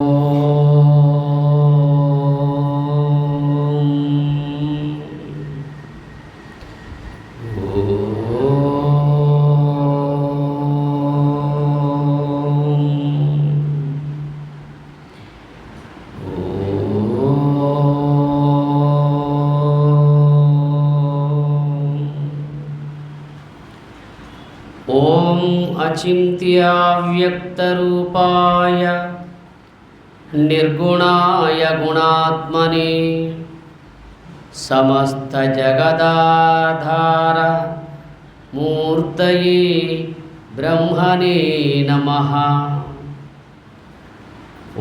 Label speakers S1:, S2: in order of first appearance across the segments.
S1: ఓం అచింత్యావ్యక్తరూపాయ నిర్గుణాయ గుణాత్మనే సమస్తజగదాధార మూర్తయే బ్రహ్మణే నమః.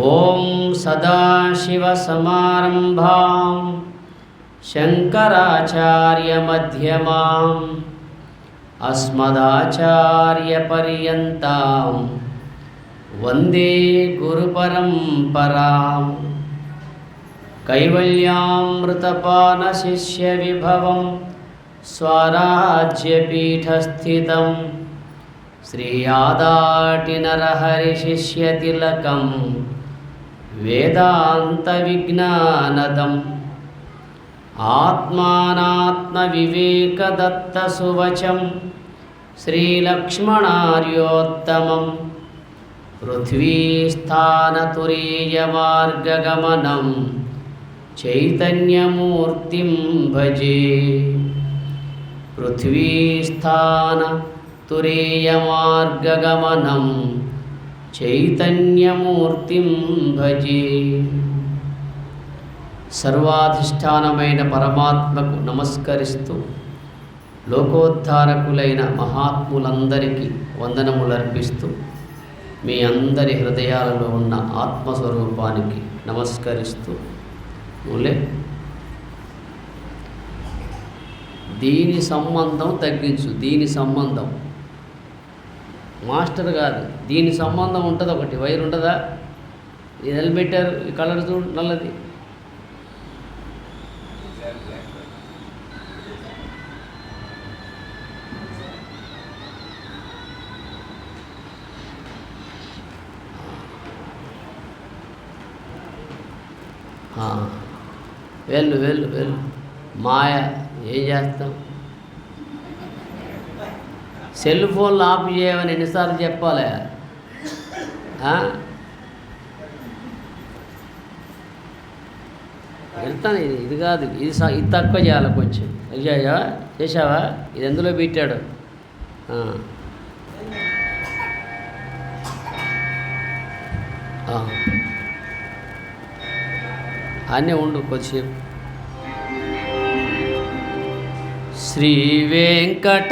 S1: ఓం సదాశివసమారంభాం శంకరాచార్యమధ్యమాం అస్మదాచార్యపర్యంతాం వందే గురుపరంపరాం. కైవల్యామృతపానశిష్యవిభవం స్వరాజ్యపీఠస్థితం శ్రీయాదాటినరహరిశిష్యతిలకం వేదాంతవిజ్ఞానదం ఆత్మానాత్మవివేకదత్తసువచం శ్రీలక్ష్మణార్యోత్తమం పృథ్వీస్థానతురీయమార్గగమనం చైతన్యమూర్తిం భజే. పృథ్వీస్థానతురీయమార్గగమనం చైతన్యమూర్తిం భజే. సర్వాధిష్టానమైన పరమాత్మకు నమస్కరిస్తూ లోకోద్ధారకులైన మహాత్ములందరికీ వందనములర్పిస్తూ మీ అందరి హృదయాలలో ఉన్న ఆత్మస్వరూపానికి నమస్కరిస్తూ మూలే దీని సంబంధం తగ్గించు. దీని సంబంధం మాస్టర్ కాదు, దీని సంబంధం ఉంటుంది. ఒకటి వైర్ ఉంటుందా? ఇది హెల్మెటర్ ఈ కలర్ చూడు, నల్లది. వెళ్ళు వెళ్ళు వెళ్ళు మాయ. ఏం చేస్తాం? సెల్ ఫోన్లు ఆఫ్ చేయమని ఎన్నిసార్లు చెప్పాలి? వెళ్తాను. ఇది కాదు, ఇది తక్కువ చేయాలి కొంచెం. అయ్యాయా చేసావా? ఇది ఎందులో పెట్టాడు? అన్నీ ఉండు కొద్దిసేపు. శ్రీ వెంకటాచలపతి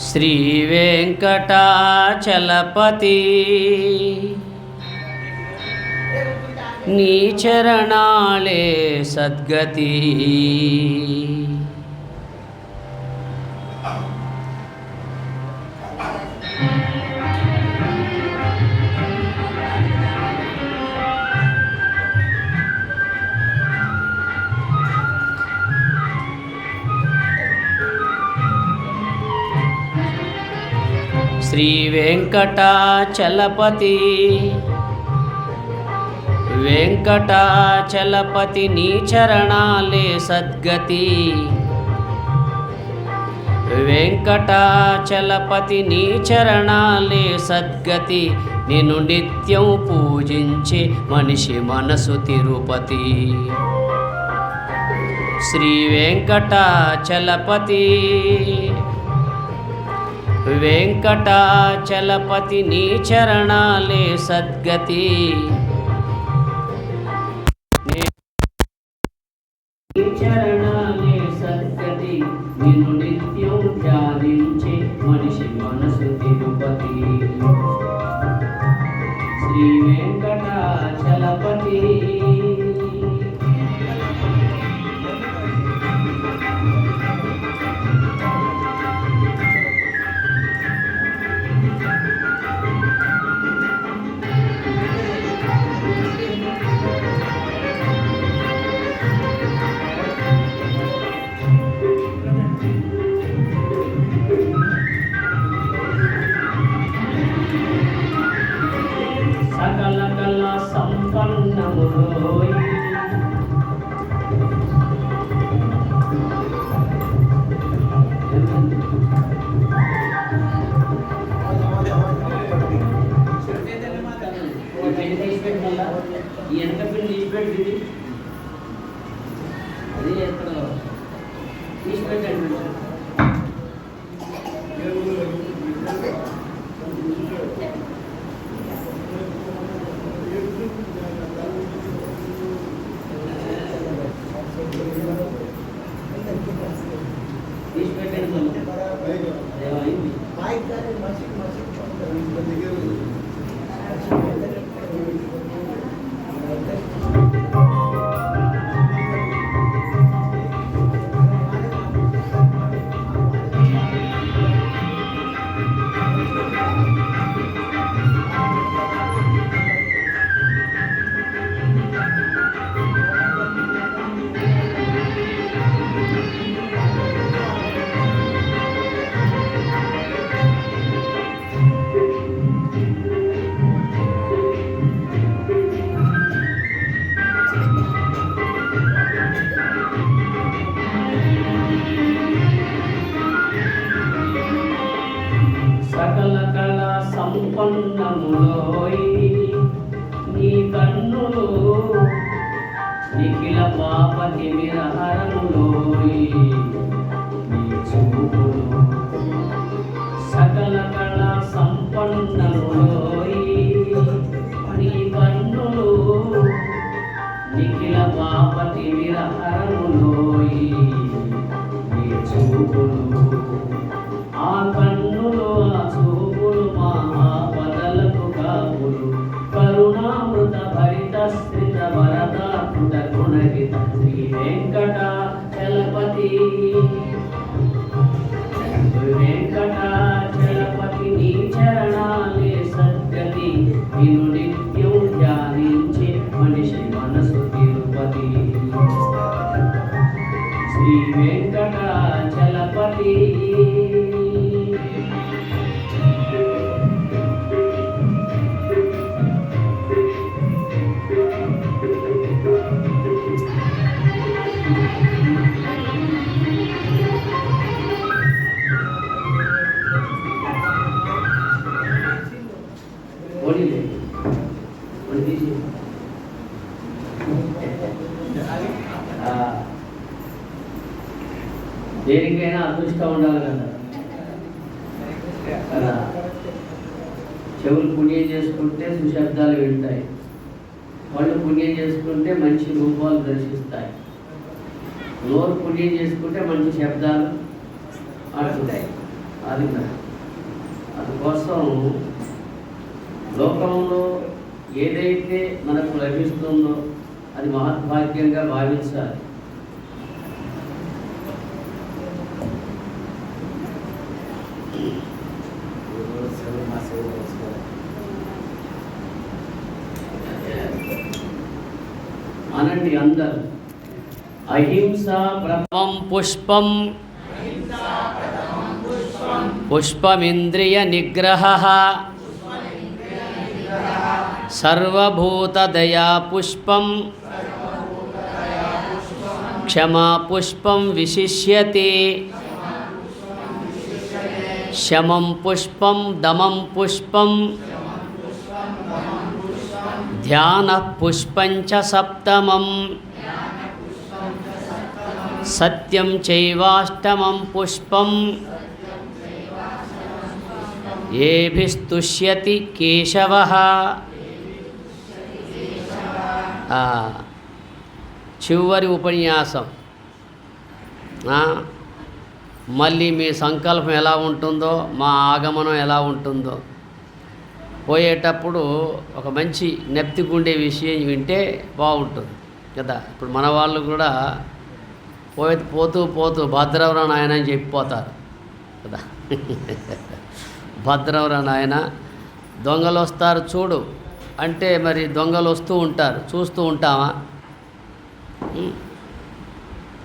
S1: శ్రీ వెంకటాచలపతి నీ చరణాలే సద్గతి. శ్రీ వెంకటాచలపతి వెంకటాచలపతి నీ చరణాలే సద్గతి. వెంకటాచలపతి నీ చరణాలే సద్గతి. నిన్ను నిత్యం పూజించే మనిషి మనసు తిరుపతి. శ్రీ వెంకటాచలపతి వెంకటాచలపతి నీ చరణాలే సద్గతి. చరణాలే సద్గతి. నిన్ను నిత్యం ధ్యానించే మనిషి మనసు తిరుపతి. శ్రీ వెంకటాచలపతి సకల కళ సంపన్నములోయి ఈ వెనక పిల్లి తీసిపెట్టింది అది ఎక్కడ తీసిపెట్టండి సకల కళ సంపన్నములోయి నీ కన్నులు నిఖిల పాపతి విరహరములోయి నీ చూపులు సకల కళ సంపన్నములోయి నీ కన్నులు నిఖిల పాపతి విరహరములోయి నీ చూపులు ఆ కన్నులు ఆ చూపులు మహాపదలకు కాపులు కరుణామృత భరిత స్థిత వరదాకృత గుణగిత శ్రీ వెంకటాచలపతి వెంకటాచలపతి నీ చరణాలే సద్గతి నిన్ను నిత్యం ధ్యానించే మనిషి మనసు తిరుపతి శ్రీ వెంకటాచలపతి దేనికైనా అదృష్టం ఉండాలి కదా. చెవులు పుణ్యం చేసుకుంటే సుశబ్దాలు వింటాయి, వాళ్ళు పుణ్యం చేసుకుంటే మంచి రూపాలు దర్శిస్తాయి, నోరు పుణ్యం చేసుకుంటే మంచి శబ్దాలు ఆడుతుంటాయి. అందుకోసం లోకంలో ఏదైతే మనకు లభిస్తుందో అది మహద్భాగ్యంగా భావించాలి. అనండి అందరు. అహింస ప్రథమం పుష్పం పుష్పమింద్రియ నిగ్రహ సర్వభూతదయా పుష్పం క్షమా పుష్పం విశిష్యతే శమం పుష్పం దమం పుష్పం ధ్యాన పుష్పం చ సప్తమం సత్యం చైవాష్టమం పుష్పం ఏభిస్తుష్యతి కేశవః. చివరి ఉపన్యాసం. మళ్ళీ మీ సంకల్పం ఎలా ఉంటుందో, మా ఆగమనం ఎలా ఉంటుందో, పోయేటప్పుడు ఒక మంచి నెప్తికుండే విషయం వింటే బాగుంటుంది కదా. ఇప్పుడు మన వాళ్ళు కూడా పోతూ పోతూ భద్రవరా నాయన అని చెప్పిపోతారు కదా. భద్రవరా నాయన, దొంగలు వస్తారు చూడు అంటే మరి దొంగలు వస్తూ ఉంటారు, చూస్తూ ఉంటామా?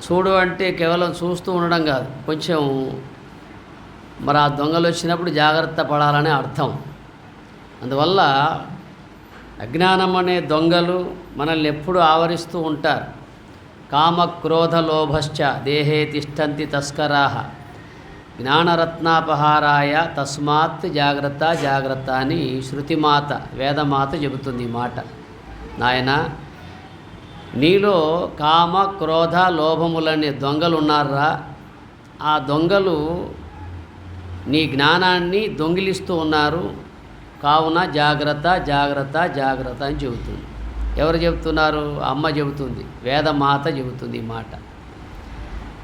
S1: చూడు అంటే కేవలం చూస్తూ ఉండడం కాదు, కొంచెం మరి ఆ దొంగలు వచ్చినప్పుడు జాగ్రత్త పడాలనే అర్థం. అందువల్ల అజ్ఞానం అనే దొంగలు మనల్ని ఎప్పుడు ఆవరిస్తూ ఉంటారు. కామ క్రోధ లోభశ్చ దేహే తిష్టంతి తస్కరాహ జ్ఞానరత్నాపహారాయ తస్మాత్ జాగ్రత్త జాగ్రత్త అని శృతిమాత వేదమాత చెబుతుంది ఈ మాట. నాయన, నీలో కామ క్రోధ లోభములనే దొంగలు ఉన్నారా? ఆ దొంగలు నీ జ్ఞానాన్ని దొంగిలిస్తూ ఉన్నారు. కావున జాగ్రత్త జాగ్రత్త జాగ్రత్త అని చెబుతుంది. ఎవరు చెబుతున్నారు? అమ్మ చెబుతుంది, వేదమాత చెబుతుంది ఈ మాట.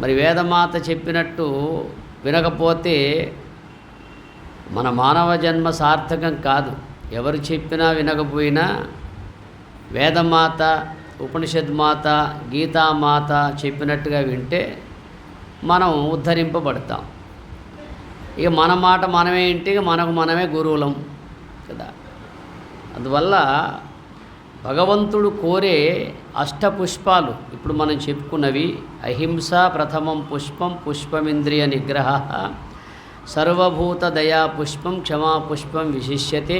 S1: మరి వేదమాత చెప్పినట్టు వినకపోతే మన మానవ జన్మ సార్థకం కాదు. ఎవరు చెప్పినా వినకపోయినా వేదమాత, ఉపనిషద్మాత, గీతామాత చెప్పినట్టుగా వింటే మనం ఉద్ధరింపబడతాం. ఇక మన మాట మనమే ఇంటి, మనకు మనమే గురువులం కదా. అందువల్ల భగవంతుడు కోరే అష్టపుష్పాలు ఇప్పుడు మనం చెప్పుకున్నవి: అహింస ప్రథమం పుష్పం, పుష్పమింద్రియ నిగ్రహ, సర్వభూత దయా పుష్పం, క్షమా పుష్పం విశిష్యతే,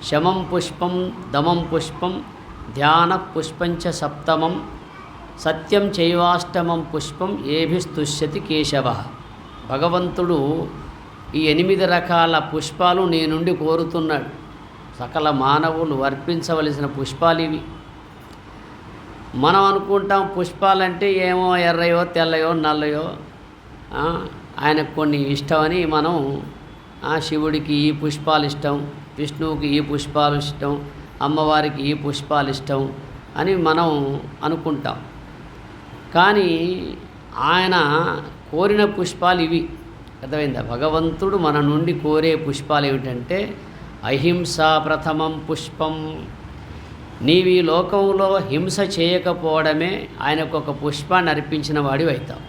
S1: శమం పుష్పం, దమం పుష్పం, ధ్యాన పుష్పంచ సప్తమం, సత్యం చైవాష్టమం పుష్పం ఏభిస్తుష్యతి కేశవ. భగవంతుడు ఈ 8 రకాల పుష్పాలు నీ నుండి కోరుతున్నాడు. సకల మానవులు అర్పించవలసిన పుష్పాలు ఇవి. మనం అనుకుంటాం పుష్పాలంటే ఏమో ఎర్రయో తెల్లయో నల్లయో, ఆయనకు కొన్ని ఇష్టమని మనం శివుడికి ఈ పుష్పాలు ఇష్టం, విష్ణువుకి ఈ పుష్పాలు ఇష్టం, అమ్మవారికి ఈ పుష్పాలు ఇష్టం అని మనం అనుకుంటాం. కానీ ఆయన కోరిన పుష్పాలు ఇవి. అర్థమైందా? భగవంతుడు మన నుండి కోరే పుష్పాలు ఏమిటంటే అహింస ప్రథమం పుష్పం. నీవు ఈ లోకంలో హింస చేయకపోవడమే ఆయనకు ఒక పుష్పాన్ని అర్పించిన వాడివి అవుతావు.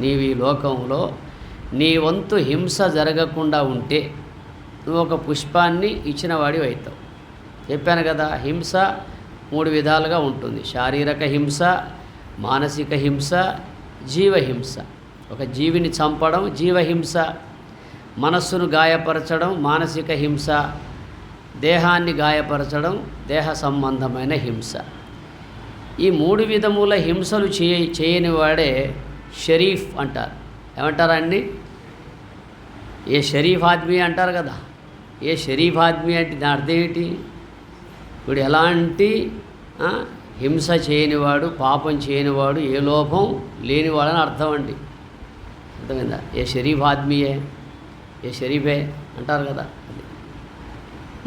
S1: నీవు ఈ లోకంలో నీ వంతు హింస జరగకుండా ఉంటే నువ్వు ఒక పుష్పాన్ని ఇచ్చిన వాడివి అవుతావు. చెప్పాను కదా, హింస 3 విధాలుగా ఉంటుంది: శారీరక హింస, మానసిక హింస, జీవహింస. ఒక జీవిని చంపడం జీవహింస, మనస్సును గాయపరచడం మానసిక హింస, దేహాన్ని గాయపరచడం దేహ సంబంధమైన హింస. ఈ 3 విధముల హింసలు చేయని వాడే షరీఫ్ అంటారు. ఏమంటారండి? ఏ షరీఫ్ ఆద్మీ అంటారు కదా. ఏ షరీఫ్ ఆద్మీ అంటే దాని అర్థం ఏంటి? ఇప్పుడు ఎలాంటి హింస చేయనివాడు, పాపం చేయనివాడు, ఏ లోపం లేనివాడని అర్థం అండి. అర్థమైందా? ఏ షరీఫ్ ఆద్మీయే, ఏ షరీఫే అంటారు కదా.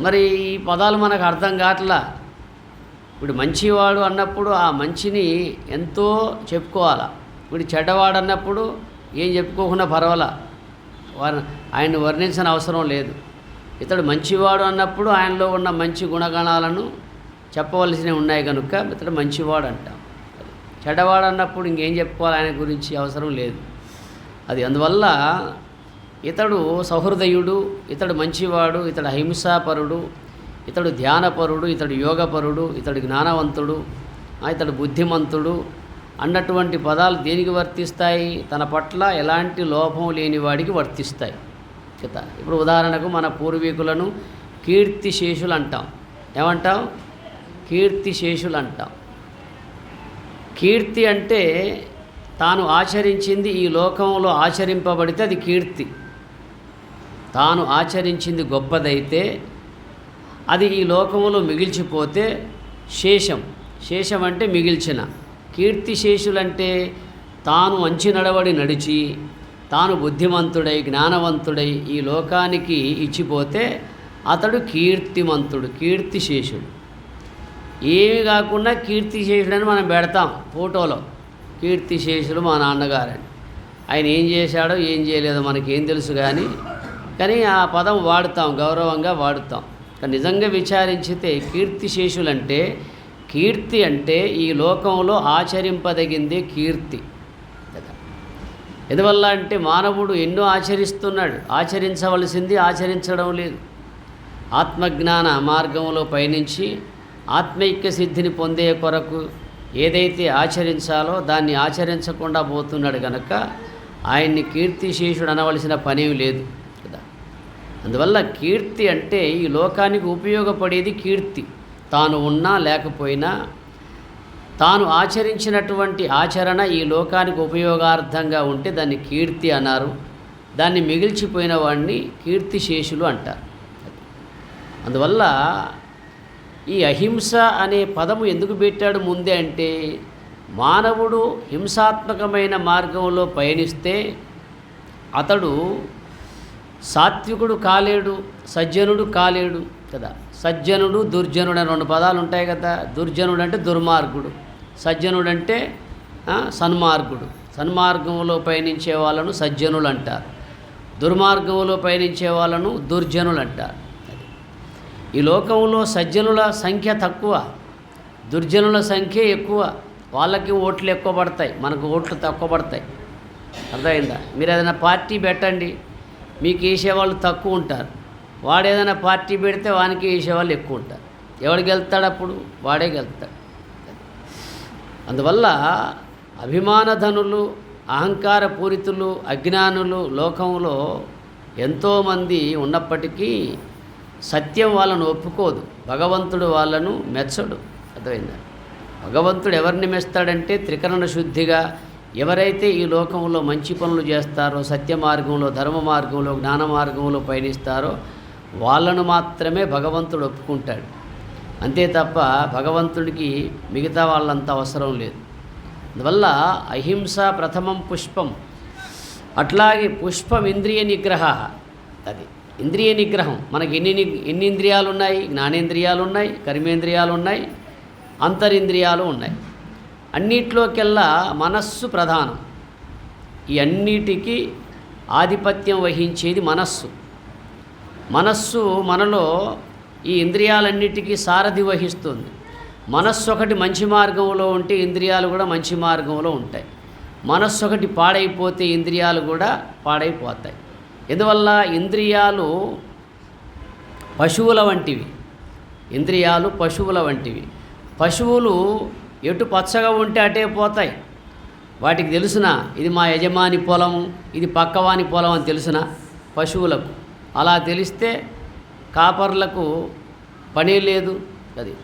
S1: మరి ఈ పదాలు మనకు అర్థం కావట్లా. ఇప్పుడు మంచివాడు అన్నప్పుడు ఆ మంచిని ఎంతో చెప్పుకోవాలా. ఇప్పుడు చెడ్డవాడు అన్నప్పుడు ఏం చెప్పుకోకుండా పర్వాలా, ఆయన్ని వర్ణించిన అవసరం లేదు. ఇతడు మంచివాడు అన్నప్పుడు ఆయనలో ఉన్న మంచి గుణగణాలను చెప్పవలసినవి ఉన్నాయి కనుక ఇతడు మంచివాడు అంటాం. చెడ్డవాడు అన్నప్పుడు ఇంకేం చెప్పుకోవాలి, ఆయన గురించి అవసరం లేదు. అది అందువల్ల ఇతడు సహృదయుడు, ఇతడు మంచివాడు, ఇతడు అహింసాపరుడు, ఇతడు ధ్యానపరుడు, ఇతడు యోగపరుడు, ఇతడు జ్ఞానవంతుడు, ఇతడు బుద్ధిమంతుడు అన్నటువంటి పదాలు దేనికి వర్తిస్తాయి? తన పట్ల ఎలాంటి లోపం లేని వాడికి వర్తిస్తాయి కదా. ఇప్పుడు ఉదాహరణకు మన పూర్వీకులను కీర్తిశేషులు అంటాం. ఏమంటాం? కీర్తిశేషులు అంటాం. కీర్తి అంటే తాను ఆచరించింది ఈ లోకంలో ఆచరింపబడితే అది కీర్తి. తాను ఆచరించింది గొప్పదైతే అది ఈ లోకంలో మిగిల్చిపోతే శేషం. శేషం అంటే మిగిల్చిన. కీర్తిశేషులంటే తాను మంచి నడవడి నడిచి తాను బుద్ధిమంతుడై జ్ఞానవంతుడై ఈ లోకానికి ఇచ్చిపోతే అతడు కీర్తిమంతుడు, కీర్తిశేషుడు. ఏమి కాకుండా కీర్తిశేషుడని మనం పెడతాం ఫోటోలో. కీర్తిశేషులు మా నాన్నగారని. ఆయన ఏం చేశాడో ఏం చేయలేదో మనకేం తెలుసు, కానీ ఆ పదం వాడుతాం, గౌరవంగా వాడుతాం. కానీ నిజంగా విచారించితే కీర్తిశేషులంటే, కీర్తి అంటే ఈ లోకంలో ఆచరింపదగిందే కీర్తి. ఎందువల్ల అంటే మానవుడు ఎన్నో ఆచరిస్తున్నాడు, ఆచరించవలసింది ఆచరించడం లేదు. ఆత్మజ్ఞాన మార్గంలో పయనించి ఆత్మైక్య సిద్ధిని పొందే కొరకు ఏదైతే ఆచరించాలో దాన్ని ఆచరించకుండా పోతున్నాడు కనుక ఆయన్ని కీర్తిశేషుడు అనవలసిన పనేమి లేదు కదా. అందువల్ల కీర్తి అంటే ఈ లోకానికి ఉపయోగపడేది కీర్తి. తాను ఉన్నా లేకపోయినా తాను ఆచరించినటువంటి ఆచరణ ఈ లోకానికి ఉపయోగార్థంగా ఉంటే దాన్ని కీర్తి అన్నారు. దాన్ని మిగిల్చిపోయిన వాడిని కీర్తిశేషులు అంటారు. అందువల్ల ఈ అహింస అనే పదము ఎందుకు పెట్టాడు ముందే అంటే, మానవుడు హింసాత్మకమైన మార్గంలో పయనిస్తే అతడు సాత్వికుడు కాలేడు, సజ్జనుడు కాలేడు కదా. సజ్జనుడు దుర్జనుడు అని 2 పదాలు ఉంటాయి కదా. దుర్జనుడు అంటే దుర్మార్గుడు, సజ్జనుడు అంటే సన్మార్గుడు. సన్మార్గంలో పయనించే వాళ్ళను సజ్జనులు అంటారు, దుర్మార్గంలో పయనించే వాళ్ళను దుర్జనులు అంటారు. ఈ లోకంలో సజ్జనుల సంఖ్య తక్కువ, దుర్జనుల సంఖ్య ఎక్కువ. వాళ్ళకి ఓట్లు ఎక్కువ పడతాయి, మనకు ఓట్లు తక్కువ పడతాయి. అర్థమైందా? మీరు ఏదైనా పార్టీ పెట్టండి, మీకు వేసేవాళ్ళు తక్కువ ఉంటారు. వాడు ఏదైనా పార్టీ పెడితే వానికి వేసేవాళ్ళు ఎక్కువ ఉంటారు. ఎవడు గెలుస్తాడు? అప్పుడు వాడే గెలుస్తాడు. అందువల్ల అభిమానధనులు, అహంకార పూరితులు, అజ్ఞానులు లోకంలో ఎంతోమంది ఉన్నప్పటికీ సత్యం వాళ్ళను ఒప్పుకోదు, భగవంతుడు వాళ్ళను మెచ్చడు. అర్థమైందా? భగవంతుడు ఎవరిని మెస్తాడంటే త్రికరణ శుద్ధిగా ఎవరైతే ఈ లోకంలో మంచి పనులు చేస్తారో, సత్య మార్గంలో, ధర్మ మార్గంలో, జ్ఞాన మార్గంలో పయనిస్తారో వాళ్ళను మాత్రమే భగవంతుడు ఒప్పుకుంటాడు. అంతే తప్ప భగవంతుడికి మిగతా వాళ్ళంతా అవసరం లేదు. అందువల్ల అహింస ప్రథమం పుష్పం. అట్లాగే పుష్పం ఇంద్రియ నిగ్రహ. అది ఇంద్రియ నిగ్రహం. మనకి ఎన్ని ఇంద్రియాలు ఉన్నాయి? జ్ఞానేంద్రియాలు ఉన్నాయి, కర్మేంద్రియాలు ఉన్నాయి, అంతరింద్రియాలు ఉన్నాయి. అన్నిట్లోకెల్లా మనస్సు ప్రధానం. ఈ అన్నిటికీ ఆధిపత్యం వహించేది మనస్సు. మనస్సు మనలో ఈ ఇంద్రియాలన్నిటికీ సారథి వహిస్తుంది. మనస్సు ఒకటి మంచి మార్గంలో ఉంటే ఇంద్రియాలు కూడా మంచి మార్గంలో ఉంటాయి. మనస్సు ఒకటి పాడైపోతే ఇంద్రియాలు కూడా పాడైపోతాయి. ఎందువల్ల? ఇంద్రియాలు పశువుల వంటివి. ఇంద్రియాలు పశువుల వంటివి. పశువులు ఎటు పచ్చగా ఉంటే అటే పోతాయి. వాటికి తెలుసునా ఇది మా యజమాని పొలము, ఇది పక్కవాని పొలం అని తెలుసునా పశువులకు? అలా తెలిస్తే కాపర్లకు పని లేదు. అది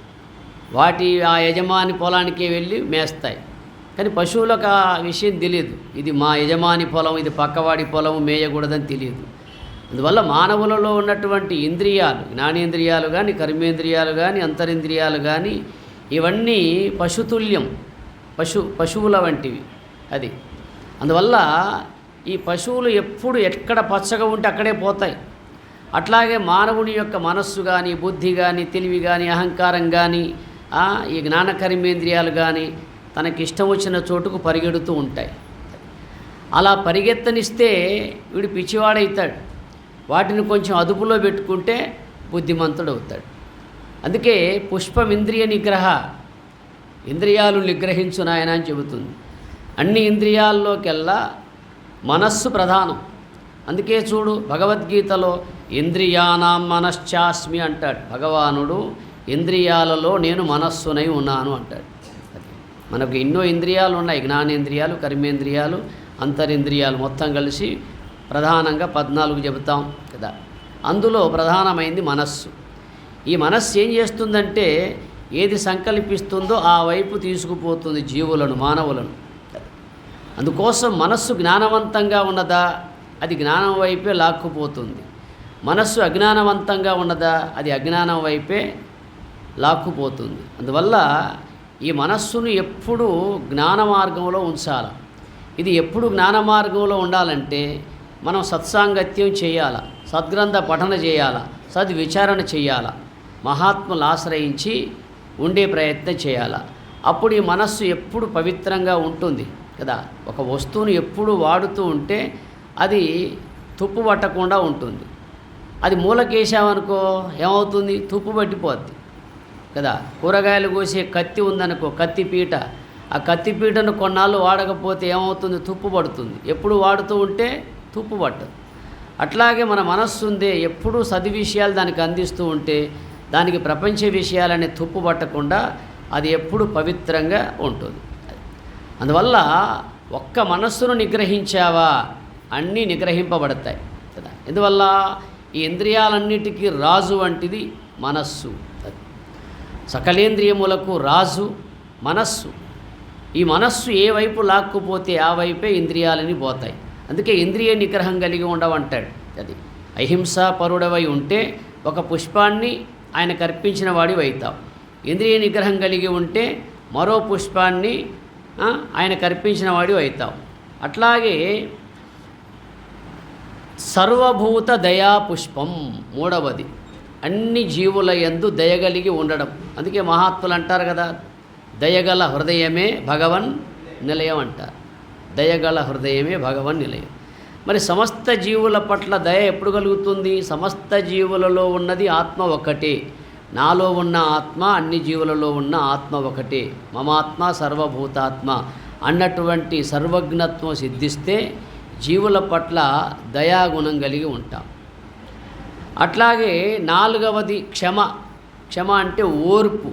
S1: వాటి ఆ యజమాని పొలానికే వెళ్ళి మేస్తాయి. కానీ పశువులకు ఆ విషయం తెలియదు, ఇది మా యజమాని పొలం, ఇది పక్కవాడి పొలం, మేయకూడదని తెలియదు. అందువల్ల మానవులలో ఉన్నటువంటి ఇంద్రియాలు, జ్ఞానేంద్రియాలు కానీ, కర్మేంద్రియాలు కానీ, అంతరింద్రియాలు కానీ ఇవన్నీ పశుతుల్యం, పశువుల వంటివి. అది అందువల్ల ఈ పశువులు ఎప్పుడు ఎక్కడ పచ్చగా ఉంటే అక్కడే పోతాయి. అట్లాగే మానవుని యొక్క మనస్సు కానీ, బుద్ధి కానీ, తెలివి కానీ, అహంకారం కానీ, ఈ జ్ఞాన కర్మేంద్రియాలు కానీ తనకిష్టం వచ్చిన చోటుకు పరిగెడుతూ ఉంటాయి. అలా పరిగెత్తనిస్తే వీడు పిచ్చివాడవుతాడు. వాటిని కొంచెం అదుపులో పెట్టుకుంటే బుద్ధిమంతుడు అవుతాడు. అందుకే పుష్పం ఇంద్రియ నిగ్రహ. ఇంద్రియాలు నిగ్రహించు నాయన అని చెబుతుంది. అన్ని ఇంద్రియాల్లోకెల్లా మనస్సు ప్రధానం. అందుకే చూడు భగవద్గీతలో ఇంద్రియానాం మనశ్చాస్మి అంటాడు భగవానుడు. ఇంద్రియాలలో నేను మనస్సునై ఉన్నాను అంటాడు. మనకు ఎన్నో ఇంద్రియాలు ఉన్నాయి, జ్ఞానేంద్రియాలు, కర్మేంద్రియాలు, అంతరింద్రియాలు మొత్తం కలిసి ప్రధానంగా 14 చెబుతాం కదా. అందులో ప్రధానమైంది మనస్సు. ఈ మనస్సు ఏం చేస్తుందంటే ఏది సంకల్పిస్తుందో ఆ వైపు తీసుకుపోతుంది జీవులను, మానవులను. అందుకోసం మనస్సు జ్ఞానవంతంగా ఉన్నదా అది జ్ఞానం వైపే లాక్కుపోతుంది. మనస్సు అజ్ఞానవంతంగా ఉన్నదా అది అజ్ఞానం వైపే లాక్కుపోతుంది. అందువల్ల ఈ మనస్సును ఎప్పుడూ జ్ఞాన మార్గంలో ఉంచాలి. ఇది ఎప్పుడు జ్ఞాన మార్గంలో ఉండాలంటే మనం సత్సాంగత్యం చేయాల, సద్గ్రంథ పఠన చేయాల, సద్విచారణ చేయాల, మహాత్ములు ఆశ్రయించి ఉండే ప్రయత్నం చేయాల. అప్పుడు ఈ మనస్సు ఎప్పుడు పవిత్రంగా ఉంటుంది కదా. ఒక వస్తువును ఎప్పుడు వాడుతూ ఉంటే అది తుప్పు పట్టకుండా ఉంటుంది. అది మూలకేసామనుకో ఏమవుతుంది? తుప్పు పట్టిపోద్ది కదా. కూరగాయలు కోసే కత్తి ఉందనుకో, కత్తిపీట, ఆ కత్తిపీటను కొన్నాళ్ళు వాడకపోతే ఏమవుతుంది? తుప్పు పడుతుంది. ఎప్పుడు వాడుతూ ఉంటే తుప్పు పట్టదు. అట్లాగే మన మనస్సు ఉందే, ఎప్పుడూ సద్విషయాలు దానికి అందిస్తూ ఉంటే దానికి ప్రపంచ విషయాలనే తుప్పు పట్టకుండా అది ఎప్పుడు పవిత్రంగా ఉంటుంది. అందువల్ల ఒక్క మనస్సును నిగ్రహించావా అన్నీ నిగ్రహింపబడతాయి కదా. ఎందువల్ల ఈ ఇంద్రియాలన్నిటికీ రాజు వంటిది మనస్సు. సకలేంద్రియములకు రాజు మనస్సు. ఈ మనస్సు ఏ వైపు లాక్కుపోతే ఆ వైపే ఇంద్రియాలని పోతాయి. అందుకే ఇంద్రియ నిగ్రహం కలిగి ఉండవంటాడు. అది అహింసా పరుడవై ఉంటే ఒక పుష్పాన్ని ఆయనకు అర్పించిన వాడివి అవుతావు. ఇంద్రియ నిగ్రహం కలిగి ఉంటే మరో పుష్పాన్ని ఆయనకు అర్పించిన వాడివి అవుతావు. అట్లాగే సర్వభూత దయా పుష్పం మూడవది, అన్ని జీవుల యందు దయగలిగి ఉండడం. అందుకే మహాత్ములు అంటారు కదా, దయగల హృదయమే భగవన్ నిలయం అంటారు. దయగల హృదయమే భగవన్ నిలయం. మరి సమస్త జీవుల పట్ల దయ ఎప్పుడు కలుగుతుంది? సమస్త జీవులలో ఉన్నది ఆత్మ ఒకటే. నాలో ఉన్న ఆత్మ అన్ని జీవులలో ఉన్న ఆత్మ ఒకటే. మమాత్మ సర్వభూతాత్మ అన్నటువంటి సర్వజ్ఞత్వం సిద్ధిస్తే జీవుల పట్ల దయాగుణం కలిగి ఉంటాం. అట్లాగే నాలుగవది క్షమ. క్షమ అంటే ఓర్పు.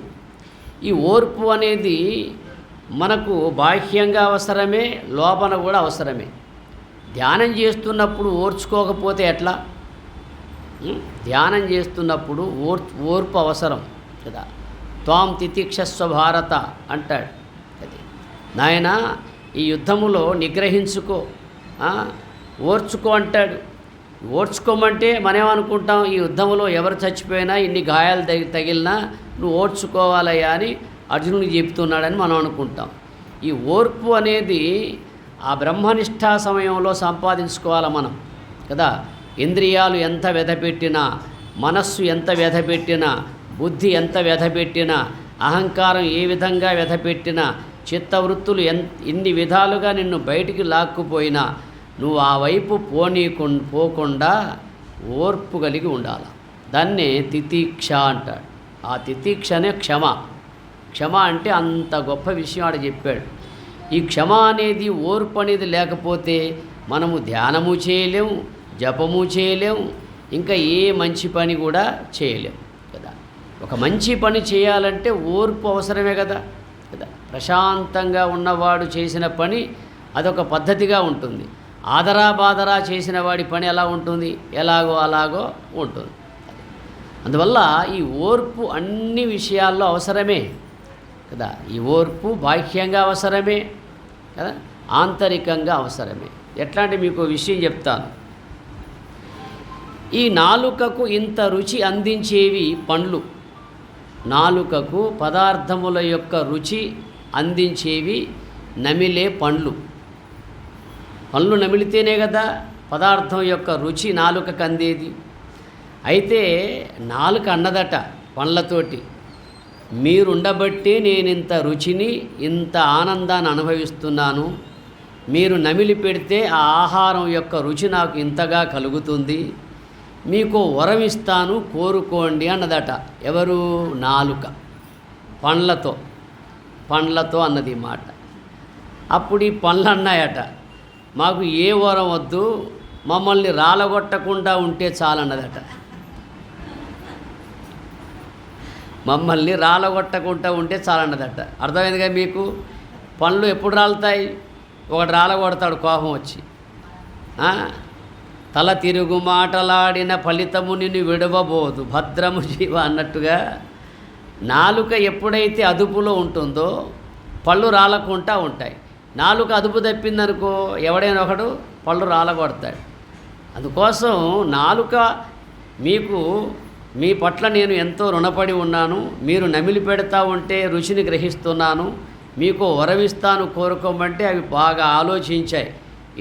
S1: ఈ ఓర్పు అనేది మనకు బాహ్యంగా అవసరమే, లోపల కూడా అవసరమే. ధ్యానం చేస్తున్నప్పుడు ఓర్చుకోకపోతే ఎట్లా? ధ్యానం చేస్తున్నప్పుడు ఓర్పు అవసరం కదా. త్వాం తితిక్షస్వ భారత అంటాడు. అది నాయన ఈ యుద్ధములో నిగ్రహించుకో, ఓర్చుకో అంటాడు. ఓర్చుకోమంటే మనమేమనుకుంటాం, ఈ యుద్ధంలో ఎవరు చచ్చిపోయినా ఇన్ని గాయాలు తగిలినా నువ్వు ఓర్చుకోవాలయ్యా అని అర్జునుడికి చెప్తున్నాడని మనం అనుకుంటాం. ఈ ఓర్పు అనేది ఆ బ్రహ్మనిష్టా సమయంలో సంపాదించుకోవాలి మనం కదా. ఇంద్రియాలు ఎంత వ్యధపెట్టినా, మనస్సు ఎంత వ్యధపెట్టినా, బుద్ధి ఎంత వ్యధపెట్టినా, అహంకారం ఏ విధంగా వ్యధపెట్టినా, చిత్తవృత్తులు ఎన్ని విధాలుగా నిన్ను బయటికి లాక్కుపోయినా నువ్వు ఆ వైపు పోకుండా ఓర్పు కలిగి ఉండాలి. దాన్నే తితిక్ష అంటాడు. ఆ తితిక్షనే క్షమ. క్షమ అంటే అంత గొప్ప విషయం ఆడ చెప్పాడు. ఈ క్షమ అనేది, ఓర్పు అనేది లేకపోతే మనము ధ్యానము చేయలేము, జపము చేయలేము, ఇంకా ఏ మంచి పని కూడా చేయలేము కదా. ఒక మంచి పని చేయాలంటే ఓర్పు అవసరమే కదా. ప్రశాంతంగా ఉన్నవాడు చేసిన పని అదొక పద్ధతిగా ఉంటుంది. ఆదరా బాదరా చేసిన వాడి పని ఎలా ఉంటుంది? ఎలాగో అలాగో ఉంటుంది. అందువల్ల ఈ ఓర్పు అన్ని విషయాల్లో అవసరమే కదా. ఈ ఓర్పు బాహ్యంగా అవసరమే కదా, ఆంతరికంగా అవసరమే. ఎట్లా అంటే మీకు విషయం చెప్తాను. ఈ నాలుకకు ఇంత రుచి అందించేవి పండ్లు. నాలుకకు పదార్థముల యొక్క రుచి అందించేవి నమిలే పండ్లు. పండ్లు నమిలితేనే కదా పదార్థం యొక్క రుచి నాలుకకు అందేది. అయితే నాలుక అన్నదట పండ్లతోటి, మీరుండబట్టే నేను ఇంత రుచిని, ఇంత ఆనందాన్ని అనుభవిస్తున్నాను. మీరు నమిలి పెడితే ఆ ఆహారం యొక్క రుచి నాకు ఇంతగా కలుగుతుంది. మీకు వరం ఇస్తాను, కోరుకోండి అన్నదట. ఎవరు? నాలుక. పండ్లతో అన్నది మాట. అప్పుడు ఈ పండ్లు అన్నాయట, మాకు ఏ వరం వద్దు, మమ్మల్ని రాలగొట్టకుండా ఉంటే చాలన్నదట. మమ్మల్ని రాలగొట్టకుండా ఉంటే చాలన్నదట. అర్థమైందిగా మీకు? పండ్లు ఎప్పుడు రాలుతాయి? ఒకటి రాలగొడతాడు కోపం వచ్చి. తల తిరుగు మాటలాడిన ఫలితము నిన్ను విడవబోదు భద్రము జీవ అన్నట్టుగా నాలుక ఎప్పుడైతే అదుపులో ఉంటుందో పళ్ళు రాలకుండా ఉంటాయి. నాలుక అదుపు తప్పిందనుకో ఎవడైనా ఒకడు పళ్ళు రాలగొడతాడు. అందుకోసం నాలుక మీ పట్ల నేను ఎంతో రుణపడి ఉన్నాను. మీరు నమిలి పెడతా ఉంటే రుచిని గ్రహిస్తున్నాను. మీకు వరమిస్తాను కోరుకోమంటే అవి బాగా ఆలోచించాయి.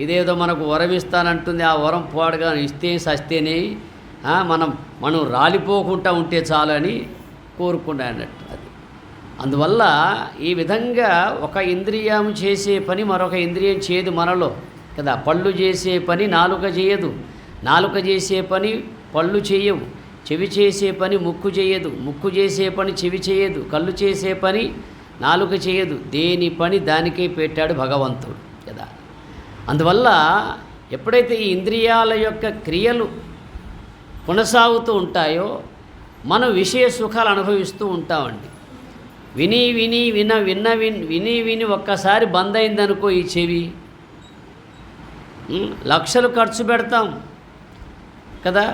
S1: ఇదేదో మనకు వరం ఇస్తానంటుంది, ఆ వరం పోడగా ఇస్తే సస్తేనే మనం రాలిపోకుండా ఉంటే చాలు అని కోరుకున్నానట్టు. అది అందువల్ల ఈ విధంగా ఒక ఇంద్రియం చేసే పని మరొక ఇంద్రియం చేయదు మనలో కదా. పళ్ళు చేసే పని నాలుక చేయదు, నాలుక చేసే పని పళ్ళు చేయవు, చెవి చేసే పని ముక్కు చేయదు, ముక్కు చేసే పని చెవి చేయదు, కళ్ళు చేసే పని నాలుక చేయదు. దేని పని దానికే పెట్టాడు భగవంతుడు కదా. అందువల్ల ఎప్పుడైతే ఈ ఇంద్రియాల యొక్క క్రియలు కొనసాగుతూ ఉంటాయో మనం విషయ సుఖాలు అనుభవిస్తూ ఉంటామండి. విని ఒక్కసారి బంద్ అయిందనుకో ఈ చెవి, లక్షలు ఖర్చు పెడతాం కదా.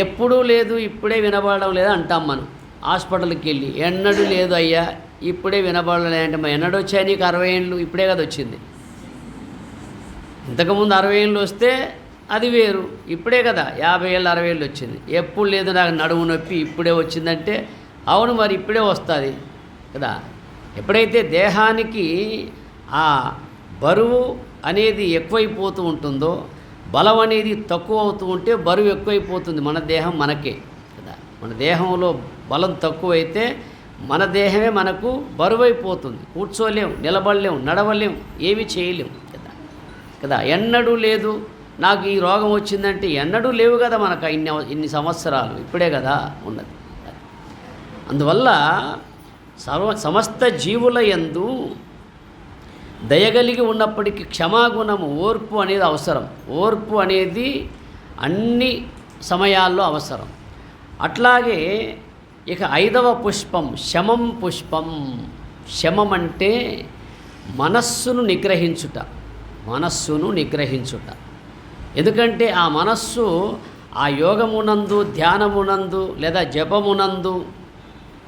S1: ఎప్పుడూ లేదు ఇప్పుడే వినబడడం లేదు అంటాం మనం. హాస్పిటల్కి వెళ్ళి ఎన్నడూ లేదు అయ్యా ఇప్పుడే వినబడడం లేదంటే మరి ఎన్నడూ వచ్చాయి నీకు 60 ఏళ్ళు ఇప్పుడే కదా వచ్చింది. ఇంతకుముందు 60 ఏళ్ళు వస్తే అది వేరు, ఇప్పుడే కదా 50 ఏళ్ళు 60 ఏళ్ళు వచ్చింది. ఎప్పుడు లేదు నాకు నడుము నొప్పి ఇప్పుడే వచ్చిందంటే అవును మరి ఇప్పుడే వస్తుంది కదా. ఎప్పుడైతే దేహానికి ఆ బరువు అనేది ఎక్కువైపోతూ ఉంటుందో, బలం అనేది తక్కువ అవుతూ ఉంటే బరువు ఎక్కువైపోతుంది మన దేహం మనకే కదా. మన దేహంలో బలం తక్కువైతే మన దేహమే మనకు బరువైపోతుంది. కూర్చోలేం, నిలబడలేం, నడవలేం, ఏమీ చేయలేం కదా కదా. ఎన్నడూ లేదు నాకు ఈ రోగం వచ్చిందంటే ఎన్నడూ లేవు కదా మనకు ఇన్ని సంవత్సరాలు, ఇప్పుడే కదా ఉన్నది. అందువల్ల సమస్త జీవుల యందు దయగలిగి ఉన్నప్పటికీ క్షమాగుణము, ఓర్పు అనేది అవసరం. ఓర్పు అనేది అన్ని సమయాల్లో అవసరం. అట్లాగే ఇక 5వ పుష్పం శమం పుష్పం. శమం అంటే మనస్సును నిగ్రహించుట, మనస్సును నిగ్రహించుట. ఎందుకంటే ఆ మనస్సు ఆ యోగమునందు, ధ్యానమునందు లేదా జపమునందు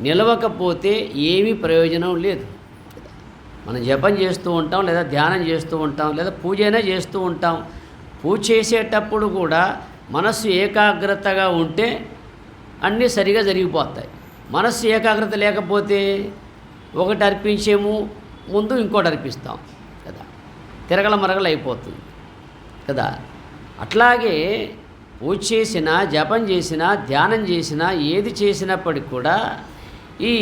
S1: నిలవకపోతే ఏమీ ప్రయోజనం లేదు. మనం జపం చేస్తూ ఉంటాం, లేదా ధ్యానం చేస్తూ ఉంటాం, లేదా పూజైనా చేస్తూ ఉంటాం. పూజ చేసేటప్పుడు కూడా మనస్సు ఏకాగ్రతగా ఉంటే అన్నీ సరిగా జరిగిపోతాయి. మనస్సు ఏకాగ్రత లేకపోతే ఒకటి అర్పించేము, ముందు ఇంకోటి అర్పిస్తాం కదా, తిరగల మరగలు అయిపోతుంది కదా. అట్లాగే పూజ చేసినా, జపం చేసినా, ధ్యానం చేసినా, ఏది చేసినప్పటికి కూడా ఈ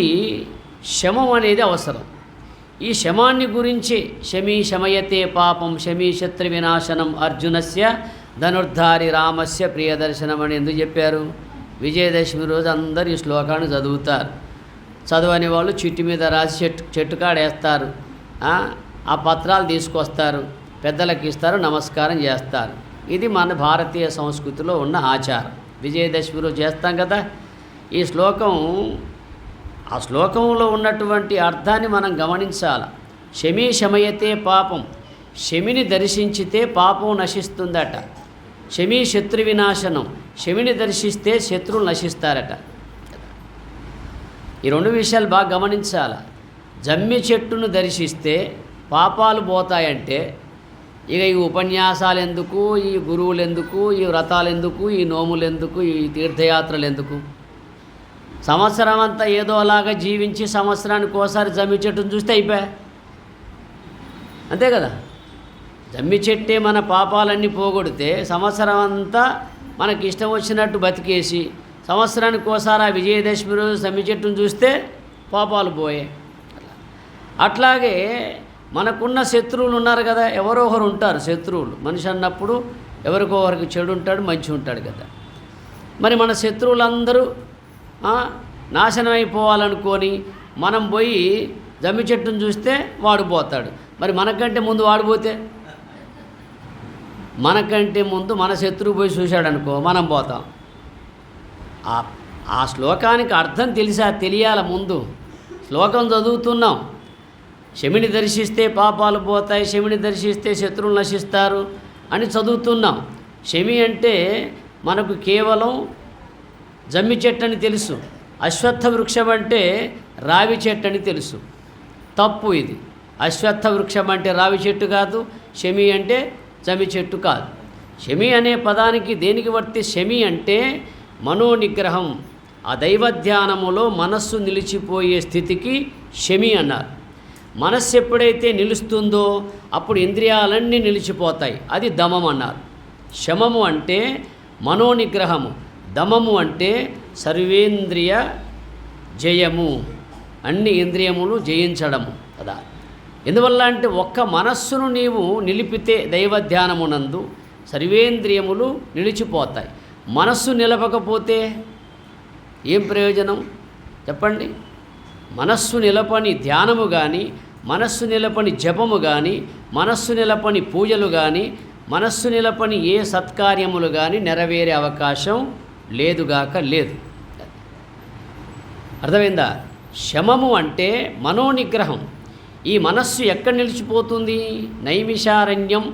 S1: శమం అనేది అవసరం. ఈ శమాన్ని గురించి శమీ శమయతే పాపం శమీ శత్రు వినాశనం అర్జునస్య ధనుర్ధారి రామస్య ప్రియదర్శనం అని ఎందుకు చెప్పారు? విజయదశమి రోజు అందరు ఈ శ్లోకాన్ని చదువుతారు. చదవని వాళ్ళు చిట్టి మీద రాసి చెట్టుకాడేస్తారు. ఆ పత్రాలు తీసుకొస్తారు, పెద్దలకు ఇస్తారు, నమస్కారం చేస్తారు. ఇది మన భారతీయ సంస్కృతిలో ఉన్న ఆచారం. విజయదశమి రోజు చేస్తాం కదా. ఈ శ్లోకం, ఆ శ్లోకంలో ఉన్నటువంటి అర్థాన్ని మనం గమనించాలి. శమీ శమయతే పాపం, శమిని దర్శించితే పాపం నశిస్తుందట. శమీ శత్రు వినాశనం, శమిని దర్శిస్తే శత్రువులు నశిస్తారట. ఈ 2 విషయాలు బాగా గమనించాలి. జమ్మి చెట్టును దర్శిస్తే పాపాలు పోతాయంటే ఇక ఈ ఉపన్యాసాలు ఎందుకు, ఈ గురువులు ఎందుకు, ఈ వ్రతాలు ఎందుకు, ఈ నోములు ఎందుకు, ఈ తీర్థయాత్రలు ఎందుకు? సంవత్సరం అంతా ఏదో అలాగా జీవించి సంవత్సరానికి ఒకసారి జమ్మి చెట్టును చూస్తే అయిపోయా, అంతే కదా. జమ్మి చెట్టే మన పాపాలన్నీ పోగొడితే సంవత్సరం అంతా మనకి ఇష్టం వచ్చినట్టు బతికేసి సంవత్సరానికి ఒకసారి ఆ విజయదశమి రోజు జమ్మి చెట్టును చూస్తే పాపాలు పోయే. అట్లాగే మనకున్న శత్రువులు ఉన్నారు కదా, ఎవరో ఒకరు ఉంటారు శత్రువులు. మనిషి అన్నప్పుడు ఎవరికో ఒకరికి చెడు ఉంటాడు, మంచి ఉంటాడు కదా. మరి మన శత్రువులందరూ నాశనం అయిపోవాలనుకొని మనం పోయి జమ్మి చెట్టును చూస్తే వాడు పోతాడు. మరి మనకంటే ముందు వాడు పోతే, మనకంటే ముందు మన శత్రువు పోయి చూశాడనుకో మనం పోతాం. ఆ శ్లోకానికి అర్థం తెలియాల. ముందు శ్లోకం చదువుతున్నాం, శమిని దర్శిస్తే పాపాలు పోతాయి, శమిని దర్శిస్తే శత్రువులు నశిస్తారు అని చదువుతున్నాం. శమి అంటే మనకు కేవలం జమ్మి చెట్టు అని తెలుసు. అశ్వత్థ వృక్షం అంటే రావి చెట్టు అని తెలుసు. తప్పు ఇది. అశ్వత్థ వృక్షం అంటే రావి చెట్టు కాదు, శమి అంటే జమ్మి చెట్టు కాదు. శమి అనే పదానికి దేనికి వర్తి? శమి అంటే మనోనిగ్రహం, ఆ దైవధ్యానములో మనస్సు నిలిచిపోయే స్థితికి శమి అన్నారు. మనస్సు ఎప్పుడైతే నిలుస్తుందో అప్పుడు ఇంద్రియాలన్నీ నిలిచిపోతాయి, అది దమం అన్నారు. శమము అంటే మనోనిగ్రహము, దమము అంటే సర్వేంద్రియ జయము, అన్ని ఇంద్రియములు జయించడము కదా. ఎందువల్ల అంటే ఒక్క మనస్సును నీవు నిలిపితే దైవధ్యానమునందు సర్వేంద్రియములు నిలిచిపోతాయి. మనస్సు నిలపకపోతే ఏం ప్రయోజనం చెప్పండి? మనస్సు నిలపని ధ్యానము కానీ, మనస్సు నిలపని జపము కానీ, మనస్సు నిలపని పూజలు కానీ, మనస్సు నిలపని ఏ సత్కార్యములు కానీ నెరవేరే అవకాశం లేదుగాక లేదు. అర్థమైందా? శమము అంటే మనోనిగ్రహం. ఈ మనస్సు ఎక్కడ నిలిచిపోతుంది? నైమిషారణ్యం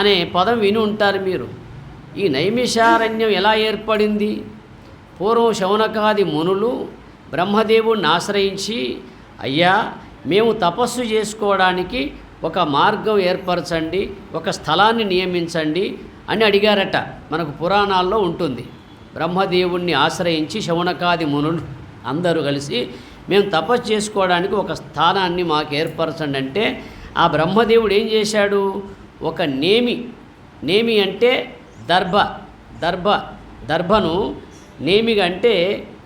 S1: అనే పదం విని ఉంటారు మీరు. ఈ నైమిషారణ్యం ఎలా ఏర్పడింది? పూర్వం శౌనకాది మునులు బ్రహ్మదేవుణ్ణి ఆశ్రయించి, అయ్యా మేము తపస్సు చేసుకోవడానికి ఒక మార్గం ఏర్పరచండి, ఒక స్థలాన్ని నియమించండి అని అడిగారట. మనకు పురాణాల్లో ఉంటుంది. బ్రహ్మదేవుణ్ణి ఆశ్రయించి శౌనకాది మునులు అందరూ కలిసి మేము తపస్సు చేసుకోవడానికి ఒక స్థానాన్ని మాకు ఏర్పరచండి అంటే, ఆ బ్రహ్మదేవుడు ఏం చేశాడు? ఒక నేమి అంటే దర్భను నేమిగా అంటే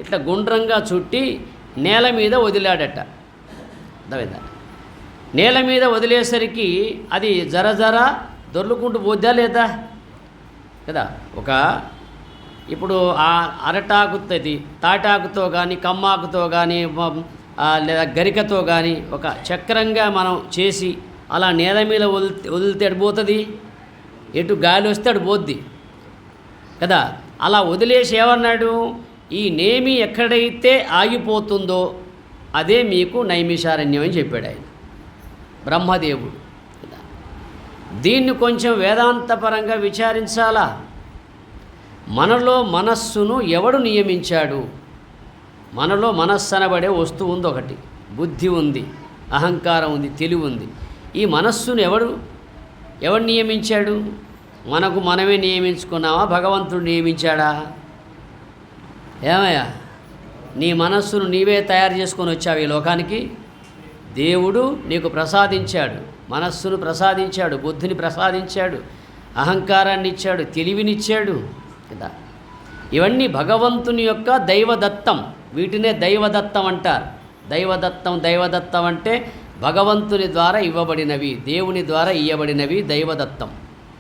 S1: ఇట్లా గుండ్రంగా చుట్టి నేల మీద వదిలాడట. అర్థమైందా? నేల మీద వదిలేసరికి అది జర దొర్లుకుంటూ పోద్దా లేదా కదా? ఇప్పుడు ఆ అరటాకుతోది తాటాకుతో కానీ కమ్మాకుతో కానీ లేదా గరికతో కానీ ఒక చక్రంగా మనం చేసి అలా నేల మీద వదిలితే అడిపోతుంది, ఎటు గాలి వస్తే అటు పోద్ది కదా. అలా వదిలేసి ఏమన్నాడు? ఈ నేమి ఎక్కడైతే ఆగిపోతుందో అదే మీకు నైమిషారణ్యం అని చెప్పాడు ఆయన బ్రహ్మదేవుడు. దీన్ని కొంచెం వేదాంతపరంగా విచారించాలా. మనలో మనస్సును ఎవడు నియమించాడు? మనలో మనస్సు అనబడే వస్తువు ఉంది, ఒకటి బుద్ధి ఉంది, అహంకారం ఉంది, తెలివి ఉంది. ఈ మనస్సును ఎవడు నియమించాడు? మనకు మనమే నియమించుకున్నామా? భగవంతుడు నియమించాడా? ఏమయ్యా, నీ మనస్సును నీవే తయారు చేసుకొని వచ్చావు ఈ లోకానికి. దేవుడు నీకు ప్రసాదించాడు, మనస్సును ప్రసాదించాడు, బుద్ధిని ప్రసాదించాడు, అహంకారాన్ని ఇచ్చాడు, తెలివినిచ్చాడు కదా. ఇవన్నీ భగవంతుని యొక్క దైవదత్తం. వీటినే దైవదత్తం అంటారు. దైవదత్తం అంటే భగవంతుని ద్వారా ఇవ్వబడినవి, దేవుని ద్వారా ఇవ్వబడినవి దైవదత్తం.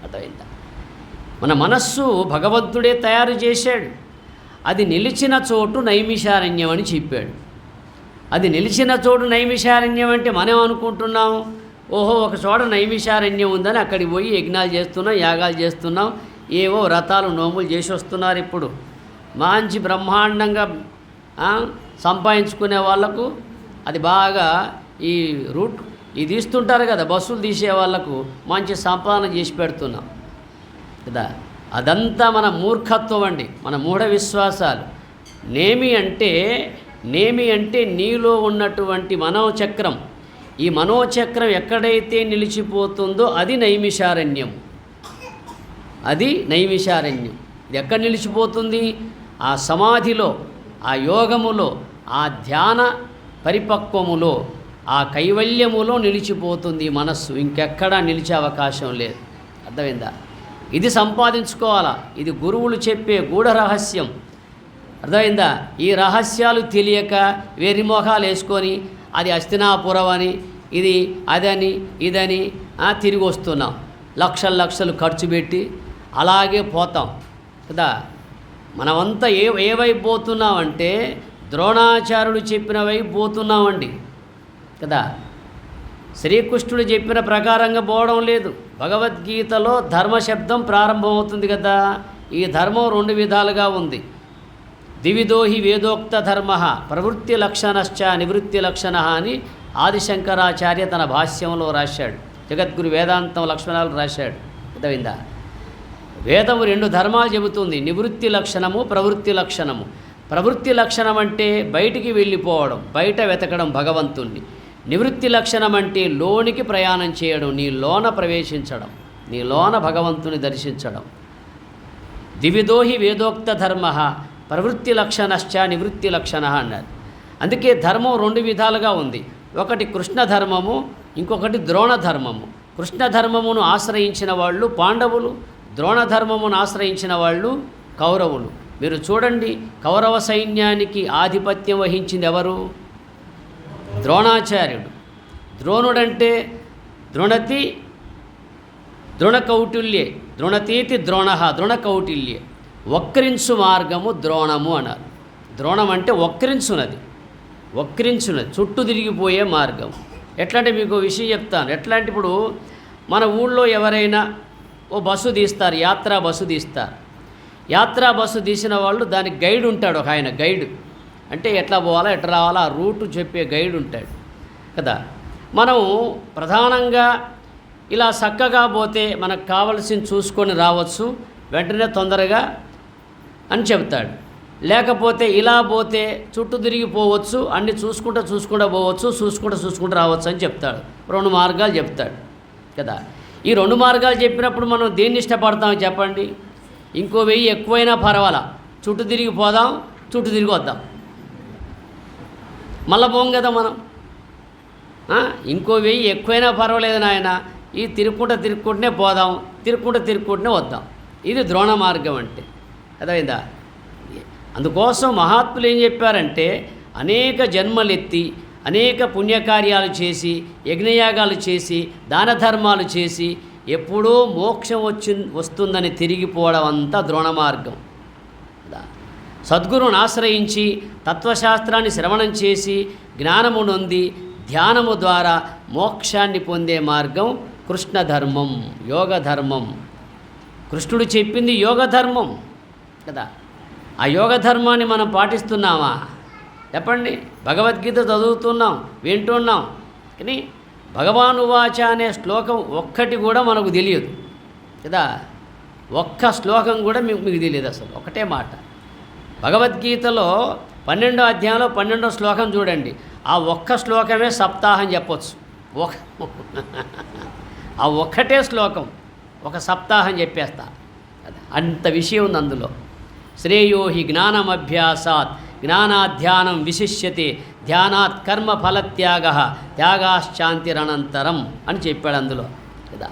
S1: అర్థమైందా? మన మనస్సు భగవంతుడే తయారు చేశాడు. అది నిలిచిన చోటు నైమిషారణ్యం అని చెప్పాడు. అది నిలిచిన చోటు నైమిషారణ్యం అంటే మనం అనుకుంటున్నాం, ఓహో ఒక చోట నైమిషారణ్యం ఉందని అక్కడికి పోయి యజ్ఞాలు చేస్తున్నాం, యాగాలు చేస్తున్నాం, ఏవో వ్రతాలు నోములు చేసి వస్తున్నారు. ఇప్పుడు మంచి బ్రహ్మాండంగా సంపాదించుకునే వాళ్ళకు అది బాగా ఈ రూట్ ఇది తీస్తుంటారు కదా, బస్సులు తీసే వాళ్ళకు మంచి సంపాదన చేసి పెడుతున్నాం కదా. అదంతా మన మూర్ఖత్వం అండి, మన మూఢ విశ్వాసాలు. నేమి అంటే నీలో ఉన్నటువంటి మనోచక్రం. ఈ మనోచక్రం ఎక్కడైతే నిలిచిపోతుందో అది నైమిషారణ్యం. ఇది ఎక్కడ నిలిచిపోతుంది? ఆ సమాధిలో, ఆ యోగములో, ఆ ధ్యాన పరిపక్వములో, ఆ కైవల్యములో నిలిచిపోతుంది మనస్సు. ఇంకెక్కడా నిలిచే అవకాశం లేదు. అర్థమైందా? ఇది సంపాదించుకోవాలా. ఇది గురువులు చెప్పే గూఢ రహస్యం. అర్థమైందా? ఈ రహస్యాలు తెలియక వేరి మోహాలు వేసుకొని అది హస్తినాపురం అని, ఇది అదని ఇదని తిరిగి వస్తున్నాం. లక్షలు ఖర్చు పెట్టి అలాగే పోతాం కదా. మనమంతా ఏ వైపు పోతున్నామంటే ద్రోణాచార్యుడు చెప్పిన వైపు పోతున్నామండి కదా. శ్రీకృష్ణుడు చెప్పిన ప్రకారంగా పోవడం లేదు. భగవద్గీతలో ధర్మశబ్దం ప్రారంభమవుతుంది కదా. ఈ ధర్మం రెండు విధాలుగా ఉంది. ద్వివిధోహి వేదోక్త ధర్మ ప్రవృత్తి లక్షణశ్చ నివృత్తి లక్షణ అని ఆదిశంకరాచార్య తన భాష్యంలో రాశాడు. జగద్గురు వేదాంతం లక్ష్మణాలు రాశాడు. అర్థమైందా? వేదము రెండు ధర్మాలు చెబుతుంది, నివృత్తి లక్షణము, ప్రవృత్తి లక్షణము. ప్రవృత్తి లక్షణం అంటే బయటికి వెళ్ళిపోవడం, బయట వెతకడం భగవంతుణ్ణి. నివృత్తి లక్షణం అంటే లోనికి ప్రయాణం చేయడం, నీ లోన ప్రవేశించడం, నీ లోన భగవంతుని దర్శించడం. ద్వివిధోహి వేదోక్త ధర్మ ప్రవృత్తి లక్షణశ్చ నివృత్తి లక్షణ అన్నారు. అందుకే ధర్మం రెండు విధాలుగా ఉంది. ఒకటి కృష్ణ ధర్మము, ఇంకొకటి ద్రోణ ధర్మము. కృష్ణ ధర్మమును ఆశ్రయించిన వాళ్ళు పాండవులు, ద్రోణ ధర్మమును ఆశ్రయించిన వాళ్ళు కౌరవులు. మీరు చూడండి, కౌరవ సైన్యానికి ఆధిపత్యం వహించింది ఎవరు? ద్రోణాచార్యుడు. ద్రోణుడంటే ద్రోణకౌటిల్యే, ద్రోణతీతి ద్రోణకౌటిల్యే. వక్రించు మార్గము ద్రోణము అన్నారు. ద్రోణం అంటే వక్రించున్నది, చుట్టూ తిరిగిపోయే మార్గం. ఎట్లా అంటే మీకు విషయం చెప్తాను. ఎట్లా అంటే ఇప్పుడు మన ఊళ్ళో ఎవరైనా ఓ బస్సు తీస్తారు, యాత్రా బస్సు తీస్తారు. యాత్రా బస్సు తీసిన వాళ్ళు దానికి గైడ్ ఉంటాడు, ఒక ఆయన గైడ్. అంటే ఎట్లా పోవాలా ఎట్లా రావాలా ఆ రూటు చెప్పే గైడ్ ఉంటాడు కదా. మనం ప్రధానంగా ఇలా చక్కగా పోతే మనకు కావలసింది చూసుకొని రావచ్చు. వెంటనే తొందరగా అని చెప్తాడు. లేకపోతే ఇలా పోతే చుట్టూ తిరిగిపోవచ్చు, అన్నీ చూసుకుంటూ పోవచ్చు, చూసుకుంటూ రావచ్చు అని చెప్తాడు. 2 మార్గాలు చెప్తాడు కదా. ఈ 2 మార్గాలు చెప్పినప్పుడు మనం దేన్ని ఇష్టపడతాం చెప్పండి? ఇంకో 1000 ఎక్కువైనా పర్వాలా, చుట్టూ తిరిగి పోదాం, చుట్టూ తిరిగి వద్దాం, మళ్ళీ పోం కదా మనం. ఇంకో 1000 ఎక్కువైనా పర్వాలేదు నాయన, ఈ తిరుక్కుంటూనే పోదాం, తిరుక్కుంటూనే వద్దాం. ఇది ద్రోణ మార్గం అంటే. అర్థమైందా? అందుకోసం మహాత్ములు ఏం చెప్పారంటే, అనేక జన్మలెత్తి అనేక పుణ్యకార్యాలు చేసి, యజ్ఞయాగాలు చేసి, దాన ధర్మాలు చేసి ఎప్పుడో మోక్షం వస్తుందని తిరిగిపోవడం అంతా ద్రోణ మార్గం. సద్గురువుని ఆశ్రయించి తత్వశాస్త్రాన్ని శ్రవణం చేసి జ్ఞానము నొంది ధ్యానము ద్వారా మోక్షాన్ని పొందే మార్గం కృష్ణ ధర్మం, యోగ ధర్మం. కృష్ణుడు చెప్పింది యోగ ధర్మం కదా. ఆ యోగ ధర్మాన్ని మనం పాటిస్తున్నామా చెప్పండి? భగవద్గీత చదువుతున్నాం, వింటున్నాం, కానీ భగవానువాచ అనే శ్లోకం ఒక్కటి కూడా మనకు తెలియదు కదా. ఒక్క శ్లోకం కూడా మీకు తెలియదు అసలు. ఒకటే మాట భగవద్గీతలో 12వ అధ్యాయంలో 12వ శ్లోకం చూడండి. ఆ ఒక్క శ్లోకమే సప్తాహం చెప్పొచ్చు. ఆ ఒక్కటే శ్లోకం ఒక సప్తాహం చెప్పేస్తా. అంత విషయం ఉంది అందులో. శ్రేయో హి జ్ఞానమభ్యాసాత్ జ్ఞానాధ్యానం విశిష్యతే ధ్యానాత్ కర్మ ఫలత్యాగ త్యాగాశ్చాంతిరనంతరం అని చెప్పాడు అందులో కదా.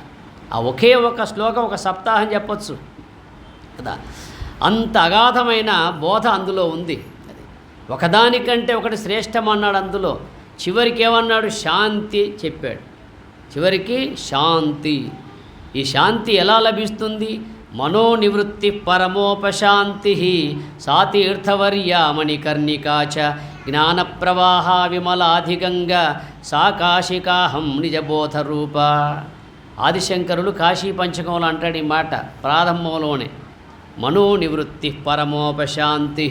S1: ఆ ఒకే ఒక శ్లోకం ఒక సప్తాహం చెప్పొచ్చు కదా. అంత అగాధమైన బోధ అందులో ఉంది. అది ఒకదానికంటే ఒకటి శ్రేష్టం అన్నాడు అందులో. చివరికి ఏమన్నాడు? శాంతి చెప్పాడు. చివరికి శాంతి. ఈ శాంతి ఎలా లభిస్తుంది? మనోనివృత్తి పరమోపశాంతి సాతీర్థవర్య మణికర్ణికాచ జ్ఞాన ప్రవాహ విమలాధిగంగ సాకాశికాహం నిజబోధరూప. ఆదిశంకరులు కాశీ పంచకంలో అంటాడు ఈ మాట ప్రారంభంలోనే. మనోనివృత్తి పరమోపశాంతి.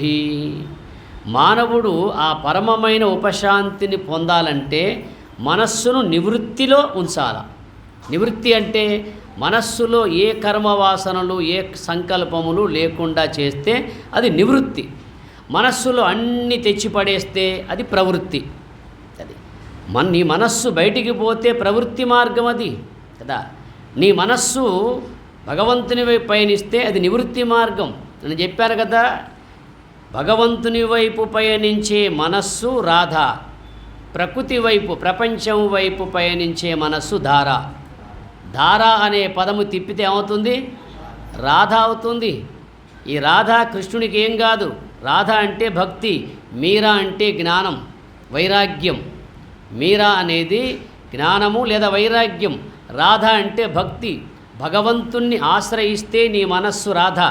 S1: మానవుడు ఆ పరమమైన ఉపశాంతిని పొందాలంటే మనస్సును నివృత్తిలో ఉంచాల. నివృత్తి అంటే మనస్సులో ఏ కర్మవాసనలు ఏ సంకల్పములు లేకుండా చేస్తే అది నివృత్తి. మనస్సులో అన్నీ తెచ్చిపడేస్తే అది ప్రవృత్తి. అది నీ మనస్సు బయటికి పోతే ప్రవృత్తి మార్గం అది కదా. నీ మనస్సు భగవంతుని వైపు పయనిస్తే అది నివృత్తి మార్గం. నేను చెప్పాను కదా, భగవంతుని వైపు పయనించే మనస్సు రాధ, ప్రకృతి వైపు ప్రపంచం వైపు పయనించే మనస్సు ధార. ధార అనే పదము తిప్పితే ఏమవుతుంది? రాధ అవుతుంది. ఈ రాధ కృష్ణునికి ఏం కాదు. రాధ అంటే భక్తి, మీరా అంటే జ్ఞానం, వైరాగ్యం. మీరా అనేది జ్ఞానము లేదా వైరాగ్యం, రాధ అంటే భక్తి. భగవంతుణ్ణి ఆశ్రయిస్తే నీ మనస్సు రాధ,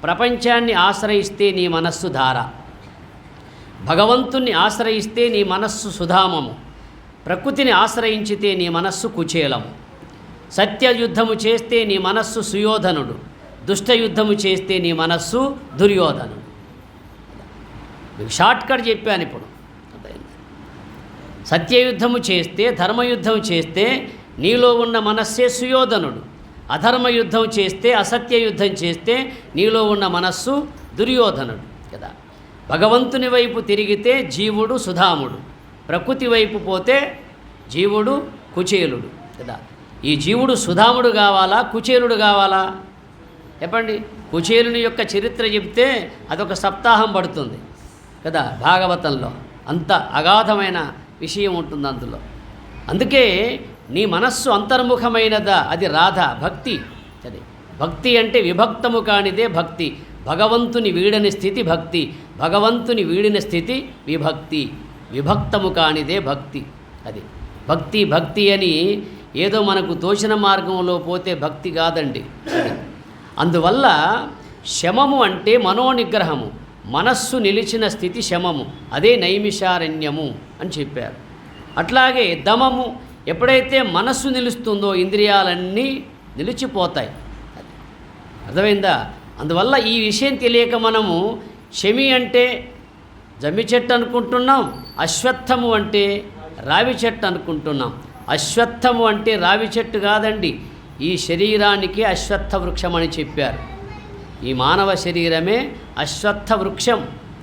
S1: ప్రపంచాన్ని ఆశ్రయిస్తే నీ మనస్సు ధార. భగవంతుణ్ణి ఆశ్రయిస్తే నీ మనస్సు సుధామము, ప్రకృతిని ఆశ్రయించితే నీ మనస్సు కుచేలము. సత్యయుద్ధము చేస్తే నీ మనస్సు సుయోధనుడు, దుష్టయుద్ధము చేస్తే నీ మనస్సు దుర్యోధనుడు. మీకు షార్ట్కట్ చెప్పాను ఇప్పుడు. సత్యయుద్ధము చేస్తే ధర్మయుద్ధం చేస్తే నీలో ఉన్న మనస్సే సుయోధనుడు, అధర్మయుద్ధం చేస్తే అసత్యయుద్ధం చేస్తే నీలో ఉన్న మనస్సు దుర్యోధనుడు కదా. భగవంతుని వైపు తిరిగితే జీవుడు సుధాముడు, ప్రకృతి వైపు పోతే జీవుడు కుచేలుడు కదా. ఈ జీవుడు సుధాముడు కావాలా కుచేలుడు కావాలా చెప్పండి? కుచేలుని యొక్క చరిత్ర చెప్తే అదొక సప్తాహం పడుతుంది కదా భాగవతంలో. అంత అగాధమైన విషయం ఉంటుంది అందులో. అందుకే నీ మనస్సు అంతర్ముఖమైనదా అది రాధ, భక్తి. అది భక్తి అంటే విభక్తము కానిదే భక్తి. భగవంతుని వీడని స్థితి భక్తి, భగవంతుని వీడిన స్థితి విభక్తి. విభక్తము కానిదే భక్తి. అది భక్తి. భక్తి అని ఏదో మనకు తోచిన మార్గంలో పోతే భక్తి కాదండి. అందువల్ల శమము అంటే మనోనిగ్రహము, మనస్సు నిలిచిన స్థితి శమము, అదే నైమిషారణ్యము అని చెప్పారు. అట్లాగే దమము, ఎప్పుడైతే మనస్సు నిలుస్తుందో ఇంద్రియాలన్నీ నిలిచిపోతాయి. అర్థమైందా? అందువల్ల ఈ విషయం తెలియక మనము శమి అంటే జమ్మి చెట్టు అనుకుంటున్నాం, అశ్వత్థము అంటే రావి చెట్టు అనుకుంటున్నాం. అశ్వత్థము అంటే రావి చెట్టు కాదండి, ఈ శరీరానికి అశ్వత్థ వృక్షం అని చెప్పారు. ఈ మానవ శరీరమే అశ్వత్థ వృక్షం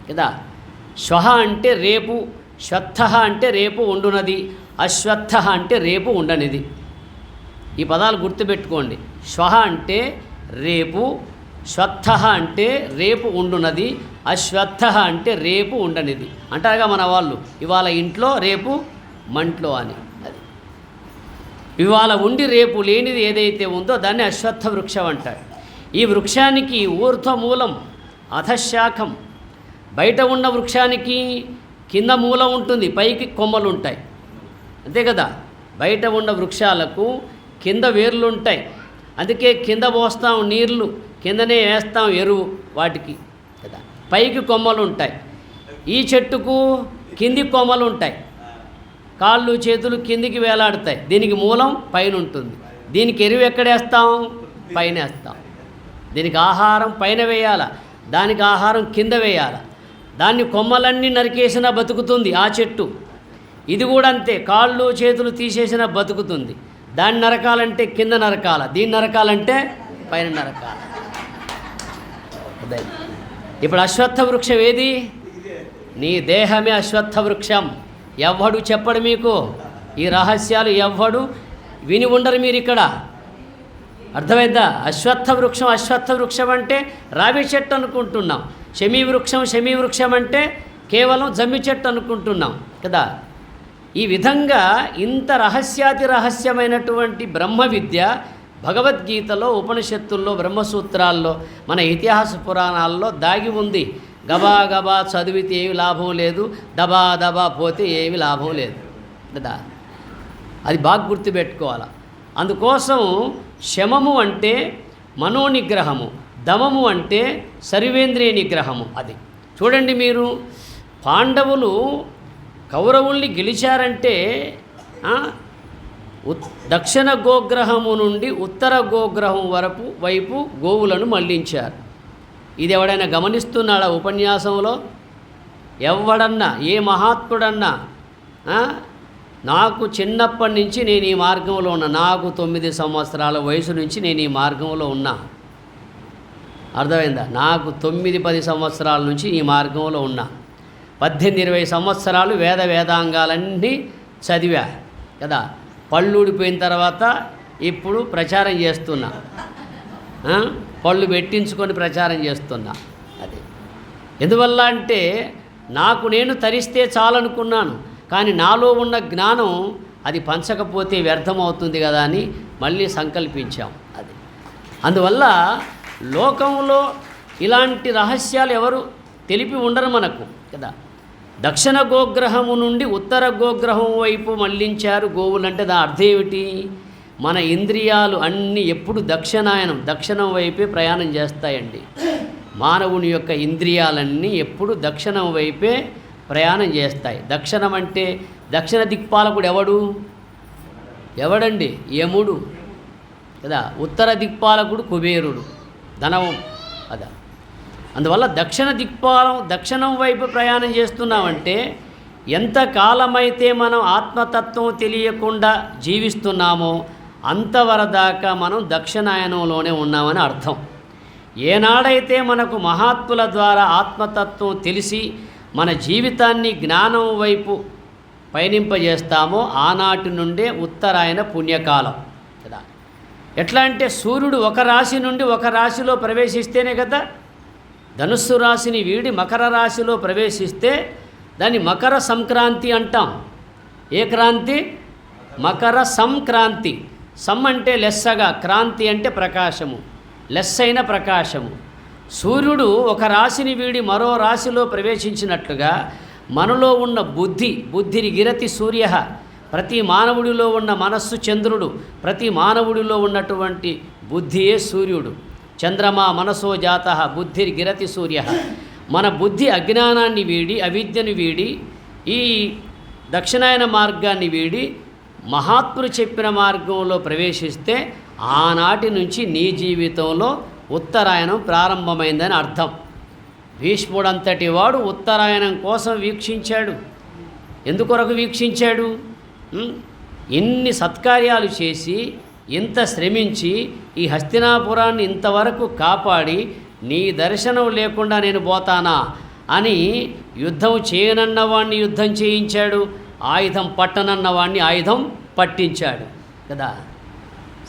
S1: కదా. శ్వః అంటే రేపు, శ్వత్థ అంటే రేపు ఉండునది, అశ్వత్థ అంటే రేపు ఉండనిది. ఈ పదాలు గుర్తుపెట్టుకోండి. శ్వః అంటే రేపు, శ్వత్థ అంటే రేపు ఉండునది, అశ్వత్థ అంటే రేపు ఉండనిది అంటారుగా మన వాళ్ళు. ఇవాళ ఇంట్లో రేపు మంట్లో అని. అది ఇవాళ ఉండి రేపు లేనిది ఏదైతే ఉందో దాన్ని అశ్వత్థ వృక్షం అంటారు. ఈ వృక్షానికి ఊర్ధ్వమూలం అధశాఖం. బయట ఉన్న వృక్షానికి కింద మూలం ఉంటుంది, పైకి కొమ్మలు ఉంటాయి, అంతే కదా. బయట ఉన్న వృక్షాలకు కింద వేర్లు ఉంటాయి, అందుకే కింద పోస్తాం నీళ్లు, కిందనే వేస్తాం ఎరువు వాటికి కదా. పైకి కొమ్మలు ఉంటాయి. ఈ చెట్టుకు కింది కొమ్మలు ఉంటాయి, కాళ్ళు చేతులు కిందికి వేలాడతాయి. దీనికి మూలం పైన ఉంటుంది. దీనికి ఎరువు ఎక్కడేస్తాం? పైన వేస్తాం. దీనికి ఆహారం పైన వేయాల, దానికి ఆహారం కింద వేయాల. దాన్ని కొమ్మలన్నీ నరికేసినా బతుకుతుంది ఆ చెట్టు. ఇది కూడా అంతే, కాళ్ళు చేతులు తీసేసినా బతుకుతుంది. దాన్ని నరకాలంటే కింద నరకాల, దీన్ని నరకాలంటే పైన నరకాల. ఇప్పుడు అశ్వత్థ వృక్షం ఏది? నీ దేహమే అశ్వత్థ వృక్షం. ఎవ్వడు చెప్పడు మీకు ఈ రహస్యాలు, ఎవ్వడు విని ఉండరు మీరు ఇక్కడ. అర్థమైందా? అశ్వత్థ వృక్షం, అశ్వత్థ వృక్షం అంటే రావి చెట్టు అనుకుంటున్నాం. శమీ వృక్షం, శమీ వృక్షం అంటే కేవలం జమ్మి చెట్టు అనుకుంటున్నాం కదా. ఈ విధంగా ఇంత రహస్యాతి రహస్యమైనటువంటి బ్రహ్మ విద్య భగవద్గీతలో, ఉపనిషత్తుల్లో, బ్రహ్మసూత్రాల్లో, మన ఇతిహాస పురాణాల్లో దాగి ఉంది. గబా గబా చదివితే ఏమి లాభం లేదు, దబా దబా పోతే ఏమి లాభం లేదు కదా. అది బాగా గుర్తుపెట్టుకోవాలి. అందుకోసం శమము అంటే మనోనిగ్రహము, దమము అంటే సర్వేంద్రియ నిగ్రహము. అది చూడండి మీరు, పాండవులు కౌరవుల్ని గెలిచారంటే దక్షిణ గోగ్రహము నుండి ఉత్తర గోగ్రహం వైపు గోవులను మళ్లించారు. ఇది ఎవడైనా గమనిస్తున్నాడా ఉపన్యాసంలో? ఎవడన్నా, ఏ మహాత్ముడన్నా నాకు చిన్నప్పటి నుంచి నేను ఈ మార్గంలో ఉన్నా, నాకు 9 సంవత్సరాల వయసు నుంచి నేను ఈ మార్గంలో ఉన్నా. అర్థమైందా? నాకు 9-10 సంవత్సరాల నుంచి ఈ మార్గంలో ఉన్నా. 18-20 సంవత్సరాలు వేదాంగాలన్నీ చదివా కదా. పళ్ళు ఊడిపోయిన తర్వాత ఇప్పుడు ప్రచారం చేస్తున్నా, పళ్ళు పెట్టించుకొని ప్రచారం చేస్తున్నా. అది ఎందువల్ల అంటే నాకు నేను తరిస్తే చాలనుకున్నాను, కానీ నాలో ఉన్న జ్ఞానం అది పంచకపోతే వ్యర్థమవుతుంది కదా అని మళ్ళీ సంకల్పించాం. అది అందువల్ల లోకంలో ఇలాంటి రహస్యాలు ఎవరు తెలిపి ఉండరు మనకు కదా. దక్షిణ గోగ్రహము నుండి ఉత్తర గోగ్రహం వైపు మళ్లించారు గోవులంటే దాని అర్థం ఏమిటి? మన ఇంద్రియాలు అన్నీ ఎప్పుడు దక్షిణం వైపే ప్రయాణం చేస్తాయండి. మానవుని యొక్క ఇంద్రియాలన్నీ ఎప్పుడు దక్షిణం వైపే ప్రయాణం చేస్తాయి. దక్షిణం అంటే దక్షిణ దిక్పాలకుడు ఎవడండి? యముడు కదా. ఉత్తర దిక్పాలకుడు కుబేరుడు, ధనవం అదా. అందువల్ల దక్షిణం వైపు ప్రయాణం చేస్తున్నామంటే ఎంతకాలమైతే మనం ఆత్మతత్వం తెలియకుండా జీవిస్తున్నామో అంతవరదాకా మనం దక్షిణాయనంలోనే ఉన్నామని అర్థం. ఏనాడైతే మనకు మహాత్ముల ద్వారా ఆత్మతత్వం తెలిసి మన జీవితాన్ని జ్ఞానం వైపు పయనింపజేస్తామో ఆనాటి నుండే ఉత్తరాయణ పుణ్యకాలం కదా. ఎట్లా అంటే సూర్యుడు ఒక రాశి నుండి ఒక రాశిలో ప్రవేశిస్తేనే కదా, ధనుస్సు రాశిని వీడి మకర రాశిలో ప్రవేశిస్తే దాన్ని మకర సంక్రాంతి అంటాం. ఏ క్రాంతి? మకర సంక్రాంతి. సమ్ అంటే లెస్సగా, క్రాంతి అంటే ప్రకాశము, లెస్సైన ప్రకాశము. సూర్యుడు ఒక రాశిని వీడి మరో రాశిలో ప్రవేశించినట్లుగా మనలో ఉన్న బుద్ధిని గిరతి సూర్య, ప్రతి మానవుడిలో ఉన్న మనస్సు చంద్రుడు, ప్రతి మానవుడిలో ఉన్నటువంటి బుద్ధియే సూర్యుడు. చంద్రమా మనసో జాత బుద్ధిర్ గిరతి సూర్య. మన బుద్ధి అజ్ఞానాన్ని వీడి, అవిద్యను వీడి, ఈ దక్షిణాయన మార్గాన్ని వీడి మహాత్ములు చెప్పిన మార్గంలో ప్రవేశిస్తే ఆనాటి నుంచి నీ జీవితంలో ఉత్తరాయణం ప్రారంభమైందని అర్థం. భీష్ముడంతటి వాడు ఉత్తరాయణం కోసం వీక్షించాడు. ఎందుకొరకు వీక్షించాడు? ఇన్ని సత్కార్యాలు చేసి, ఇంత శ్రమించి, ఈ హస్తినాపురాన్ని ఇంతవరకు కాపాడి నీ దర్శనం లేకుండా నేను పోతానా అని యుద్ధం చేయనన్నవాడిని యుద్ధం చేయించాడు, ఆయుధం పట్టనన్నవాడిని ఆయుధం పట్టించాడు కదా.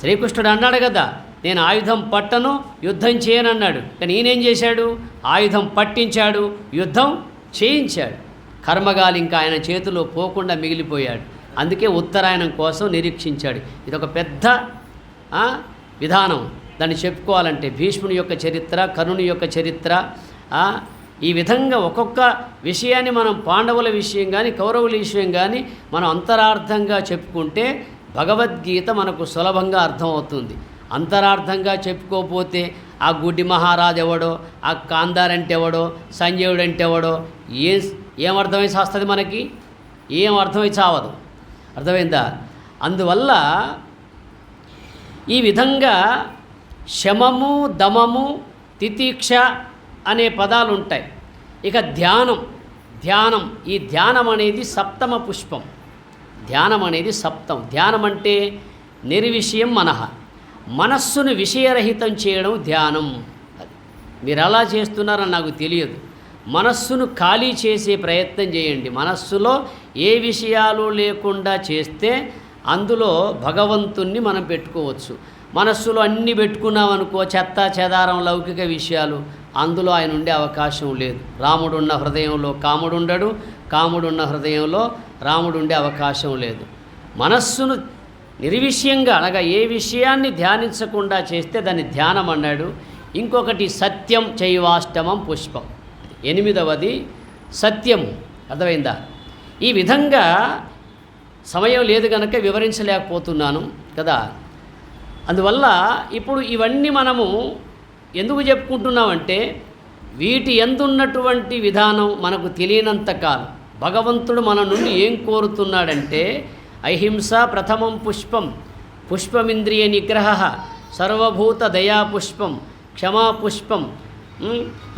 S1: శ్రీకృష్ణుడు అన్నాడు కదా, నేను ఆయుధం పట్టను యుద్ధం చేయనన్నాడు, కానీ ఈయనేం చేశాడు, ఆయుధం పట్టించాడు, యుద్ధం చేయించాడు. కర్మగాలి ఇంకా ఆయన చేతిలో పోకుండా మిగిలిపోయాడు. అందుకే ఉత్తరాయణం కోసం నిరీక్షించాడు. ఇదొక పెద్ద విధానం. దాన్ని చెప్పుకోవాలంటే భీష్ముని యొక్క చరిత్ర, కర్ణుని యొక్క చరిత్ర, ఈ విధంగా ఒక్కొక్క విషయాన్ని మనం పాండవుల విషయం కానీ కౌరవుల విషయం కానీ మనం అంతరార్థంగా చెప్పుకుంటే భగవద్గీత మనకు సులభంగా అర్థమవుతుంది. అంతరార్థంగా చెప్పుకోకపోతే ఆ గుడ్డి మహారాజు ఎవడో, ఆ కాందారంటే ఎవడో, సంజయుడు అంటే ఎవడో ఏమర్థమై చాస్తుంది, మనకి ఏం అర్థమై చావదు. అర్థమైందా? అందువల్ల ఈ విధంగా శమము, దమము, తితీక్ష అనే పదాలు ఉంటాయి. ఇక ధ్యానం, ఈ ధ్యానం అనేది సప్తమ పుష్పం. ధ్యానం అనేది సప్తం. ధ్యానం అంటే నిర్విషయం మనస్సును విషయరహితం చేయడం ధ్యానం. అది మీరు ఎలా చేస్తున్నారని నాకు తెలియదు. మనస్సును ఖాళీ చేసే ప్రయత్నం చేయండి. మనస్సులో ఏ విషయాలు లేకుండా చేస్తే అందులో భగవంతుణ్ణి మనం పెట్టుకోవచ్చు. మనస్సులో అన్నీ పెట్టుకున్నామనుకో, చెత్త చెదారం లౌకిక విషయాలు, అందులో ఆయన ఉండే అవకాశం లేదు. రాముడున్న హృదయంలో కాముడు ఉండడు, కాముడున్న హృదయంలో రాముడు ఉండే అవకాశం లేదు. మనస్సును నిర్విషయంగా అనగా ఏ విషయాన్ని ధ్యానించకుండా చేస్తే దాన్ని ధ్యానం అన్నాడు. ఇంకొకటి సత్యం చైవాష్టమం పుష్పం, 8వది సత్యము. అర్థమైందా? ఈ విధంగా సమయం లేదు కనుక వివరించలేకపోతున్నాను కదా. అందువల్ల ఇప్పుడు ఇవన్నీ మనము ఎందుకు చెప్పుకుంటున్నామంటే వీటి ఎందున్నటువంటి విధానం మనకు తెలియనంత కాలం భగవంతుడు మన నుండి ఏం కోరుతున్నాడంటే అహింస ప్రథమం పుష్పం, పుష్పమింద్రియ నిగ్రహ, సర్వభూత దయా పుష్పం, క్షమా పుష్పం,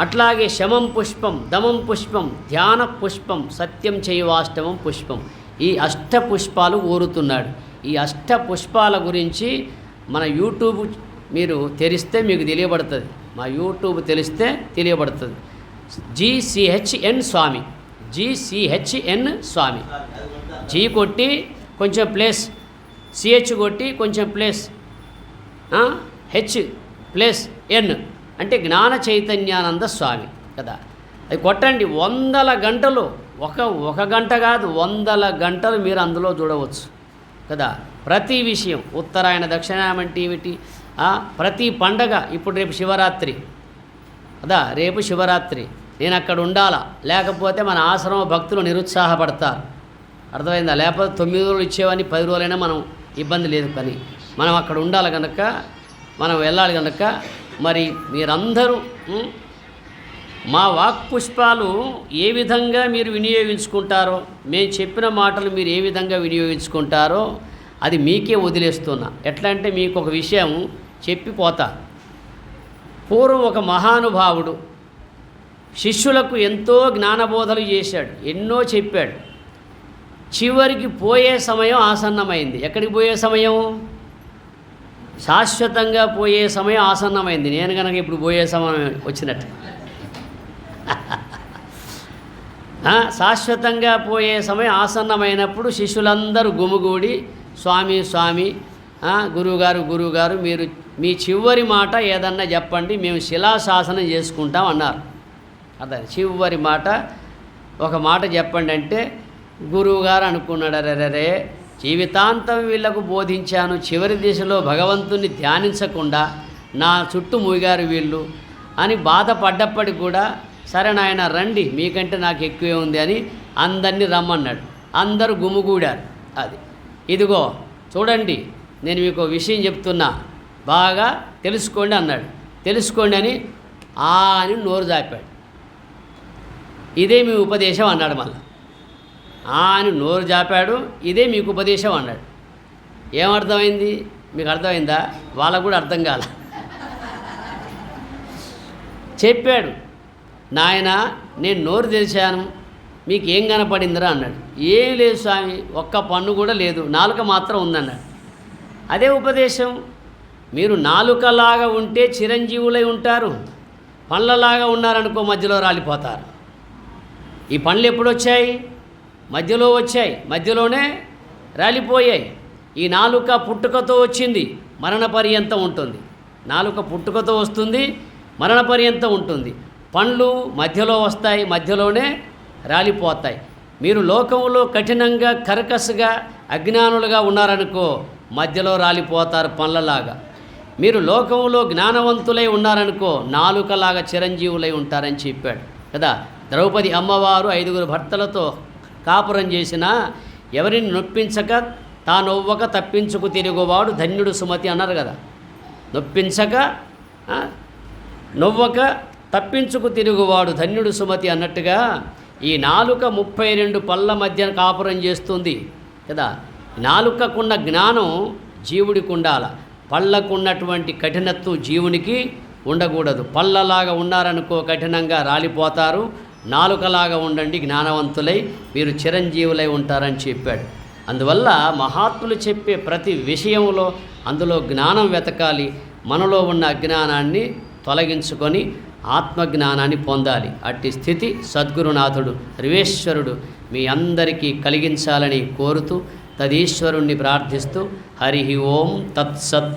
S1: అట్లాగే శమం పుష్పం, దమం పుష్పం, ధ్యాన పుష్పం, సత్యం చైవాష్టమం పుష్పం. ఈ అష్ట పుష్పాలు కోరుతున్నాడు. ఈ అష్ట పుష్పాల గురించి మన యూట్యూబ్ మీరు తెరిస్తే మీకు తెలియబడుతుంది. మా యూట్యూబ్ తెలిస్తే తెలియబడుతుంది. GCHN స్వామి, GCHN స్వామి. జీ కొట్టి కొంచెం ప్లేస్, CH కొట్టి కొంచెం ప్లేస్, H+N అంటే జ్ఞాన చైతన్యానంద స్వామి కదా. అది కొట్టండి. 100 గంటలు, ఒక గంట కాదు 100 గంటలు మీరు అందులో చూడవచ్చు కదా. ప్రతి విషయం ఉత్తరాయణ దక్షిణాయనం అంటే ఏమిటి, ప్రతి పండగ. ఇప్పుడు రేపు శివరాత్రి కదా, రేపు శివరాత్రి నేను అక్కడ ఉండాలా, లేకపోతే మన ఆశ్రమ భక్తులు నిరుత్సాహపడతారు. అర్థమైందా? లేకపోతే 9 రోజులు ఇచ్చేవని 10 రోజులైనా మనం ఇబ్బంది లేదు. కానీ మనం అక్కడ ఉండాలి కనుక, మనం వెళ్ళాలి కనుక మరి మీరందరూ మా వాక్ పుష్పాలు ఏ విధంగా మీరు వినియోగించుకుంటారో, మేము చెప్పిన మాటలు మీరు ఏ విధంగా వినియోగించుకుంటారో అది మీకే వదిలేస్తున్నా. ఎట్లా అంటే మీకు ఒక విషయం చెప్పిపోతా. పూర్వం ఒక మహానుభావుడు శిష్యులకు ఎంతో జ్ఞానబోధలు చేశాడు, ఎన్నో చెప్పాడు. చివరికి పోయే సమయం ఆసన్నమైంది. ఎక్కడికి పోయే సమయం? శాశ్వతంగా పోయే సమయం ఆసన్నమైంది. నేను కనుక ఇప్పుడు పోయే సమయం వచ్చినట్టు. శాశ్వతంగా పోయే సమయం ఆసన్నమైనప్పుడు శిష్యులందరూ గుమిగూడి స్వామి స్వామి, గురువుగారు మీరు మీ చివరి మాట ఏదన్నా చెప్పండి, మేము శిలాశాసనం చేసుకుంటాం అన్నారు. అదే చివరి మాట, ఒక మాట చెప్పండి అంటే గురువుగారు అనుకున్నాడు, అరే జీవితాంతం వీళ్లకు బోధించాను, చివరి దిశలో భగవంతుని ధ్యానించకుండా నా చుట్టూ మూగారు వీళ్ళు అని బాధపడ్డప్పటికి కూడా సరే నాయన రండి, మీకంటే నాకు ఎక్కువే ఉంది అని అందరినీ రమ్మన్నాడు. అందరూ గుమిగూడారు. అది ఇదిగో చూడండి, నేను మీకు విషయం చెప్తున్నా, బాగా తెలుసుకోండి అన్నాడు. తెలుసుకోండి అని అని నోరు జాపాడు. ఇదే మీ ఉపదేశం అన్నాడు. మళ్ళీ అని నోరు జాపాడు, ఇదే మీకు ఉపదేశం అన్నాడు. ఏమర్థమైంది? మీకు అర్థమైందా? వాళ్ళకు కూడా అర్థం కాల. చెప్పాడు, నాయన నేను నోరు తెరిచాను, మీకు ఏం కనపడిందిరా అన్నాడు. ఏం లేదు స్వామి, ఒక్క పన్ను కూడా లేదు, నాలుక మాత్రం ఉందన్నాడు. అదే ఉపదేశం. మీరు నాలుకలాగా ఉంటే చిరంజీవులై ఉంటారు, పండ్లలాగా ఉన్నారనుకో మధ్యలో రాలిపోతారు. ఈ పండ్లు ఎప్పుడు వచ్చాయి? మధ్యలో వచ్చాయి, మధ్యలోనే రాలిపోయాయి. ఈ నాలుక పుట్టుకతో వచ్చింది, మరణ పర్యంతం ఉంటుంది. నాలుక పుట్టుకతో వస్తుంది, మరణ పర్యంతం ఉంటుంది. పండ్లు మధ్యలో వస్తాయి, మధ్యలోనే రాలిపోతాయి. మీరు లోకంలో కఠినంగా కర్కశగా అజ్ఞానులుగా ఉన్నారనుకో మధ్యలో రాలిపోతారు పండ్లలాగా. మీరు లోకంలో జ్ఞానవంతులై ఉన్నారనుకో నాలుకలాగా చిరంజీవులై ఉంటారని చెప్పాడు కదా. ద్రౌపది అమ్మవారు 5 భర్తలతో కాపురం చేసినా ఎవరిని నొప్పించక తానొవ్వక తప్పించుకు తిరుగువాడు ధన్యుడు సుమతి అన్నారు కదా. నొప్పించక నొవ్వక తప్పించుకు తిరుగువాడు ధన్యుడు సుమతి అన్నట్టుగా ఈ నాలుక 32 పళ్ళ మధ్య కాపురం చేస్తుంది కదా. నాలుకకున్న జ్ఞానం జీవుడికి ఉండాల, పళ్ళకున్నటువంటి కఠినత్వం జీవునికి ఉండకూడదు. పళ్ళలాగా ఉన్నారనుకో కఠినంగా రాలిపోతారు, నాలుకలాగా ఉండండి జ్ఞానవంతులై మీరు చిరంజీవులై ఉంటారని చెప్పాడు. అందువల్ల మహాత్ములు చెప్పే ప్రతి విషయంలో అందులో జ్ఞానం వెతకాలి. మనలో ఉన్న అజ్ఞానాన్ని తొలగించుకొని ఆత్మజ్ఞానాన్ని పొందాలి. అట్టి స్థితి సద్గురునాథుడు రివేశ్వరుడు మీ అందరికీ కలిగించాలని కోరుతూ తదీశ్వరుణ్ణి ప్రార్థిస్తూ హరి ఓం తత్సత్.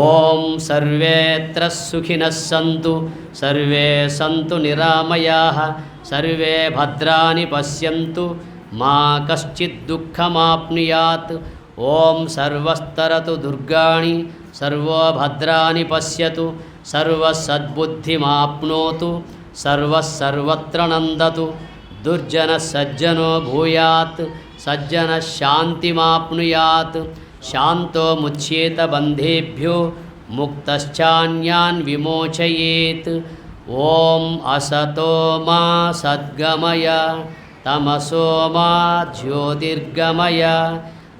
S1: ఓం సర్వేత్ర సుఖినః సంతు సర్వే సంతు నిరామయాః సర్వే భద్రాని పశ్యంతు మా కశ్చిద్ దుఃఖమాప్నుయాత్. ఓం సర్వస్తరతు దుర్గాణి సర్వో భద్రాని పశ్యతు సర్వసద్బుద్ధిమాప్నోతు సర్వసర్వత్ర నందతు. దుర్జన సజ్జనో భూయాత్ సజ్జన శాంతిమాప్నుయాత్. శాంతో ముచ్యేత బంధేభ్యో ముక్తశ్చాన్యాన్ విమోచయేత్. ఓం అసతో మా సద్గమయ తమసో మా జ్యోతిర్గమయ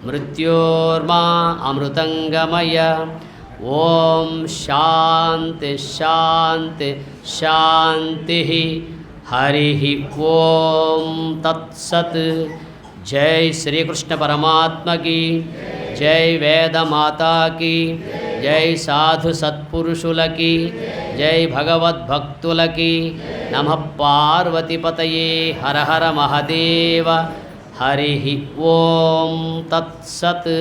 S1: మృత్యోర్మా అమృతంగమయ. ఓం శాంతి శాంతి శాంతి. హరి ఓం తత్సత్. జై శ్రీకృష్ణ పరమాత్మ की జై వేదమాతా की జై సాధు సత్పురుషులకి జై భగవద్భక్తులకి. నమః పార్వతీపతయే హర హర మహదేవ. హరి ఓం తత్సత్.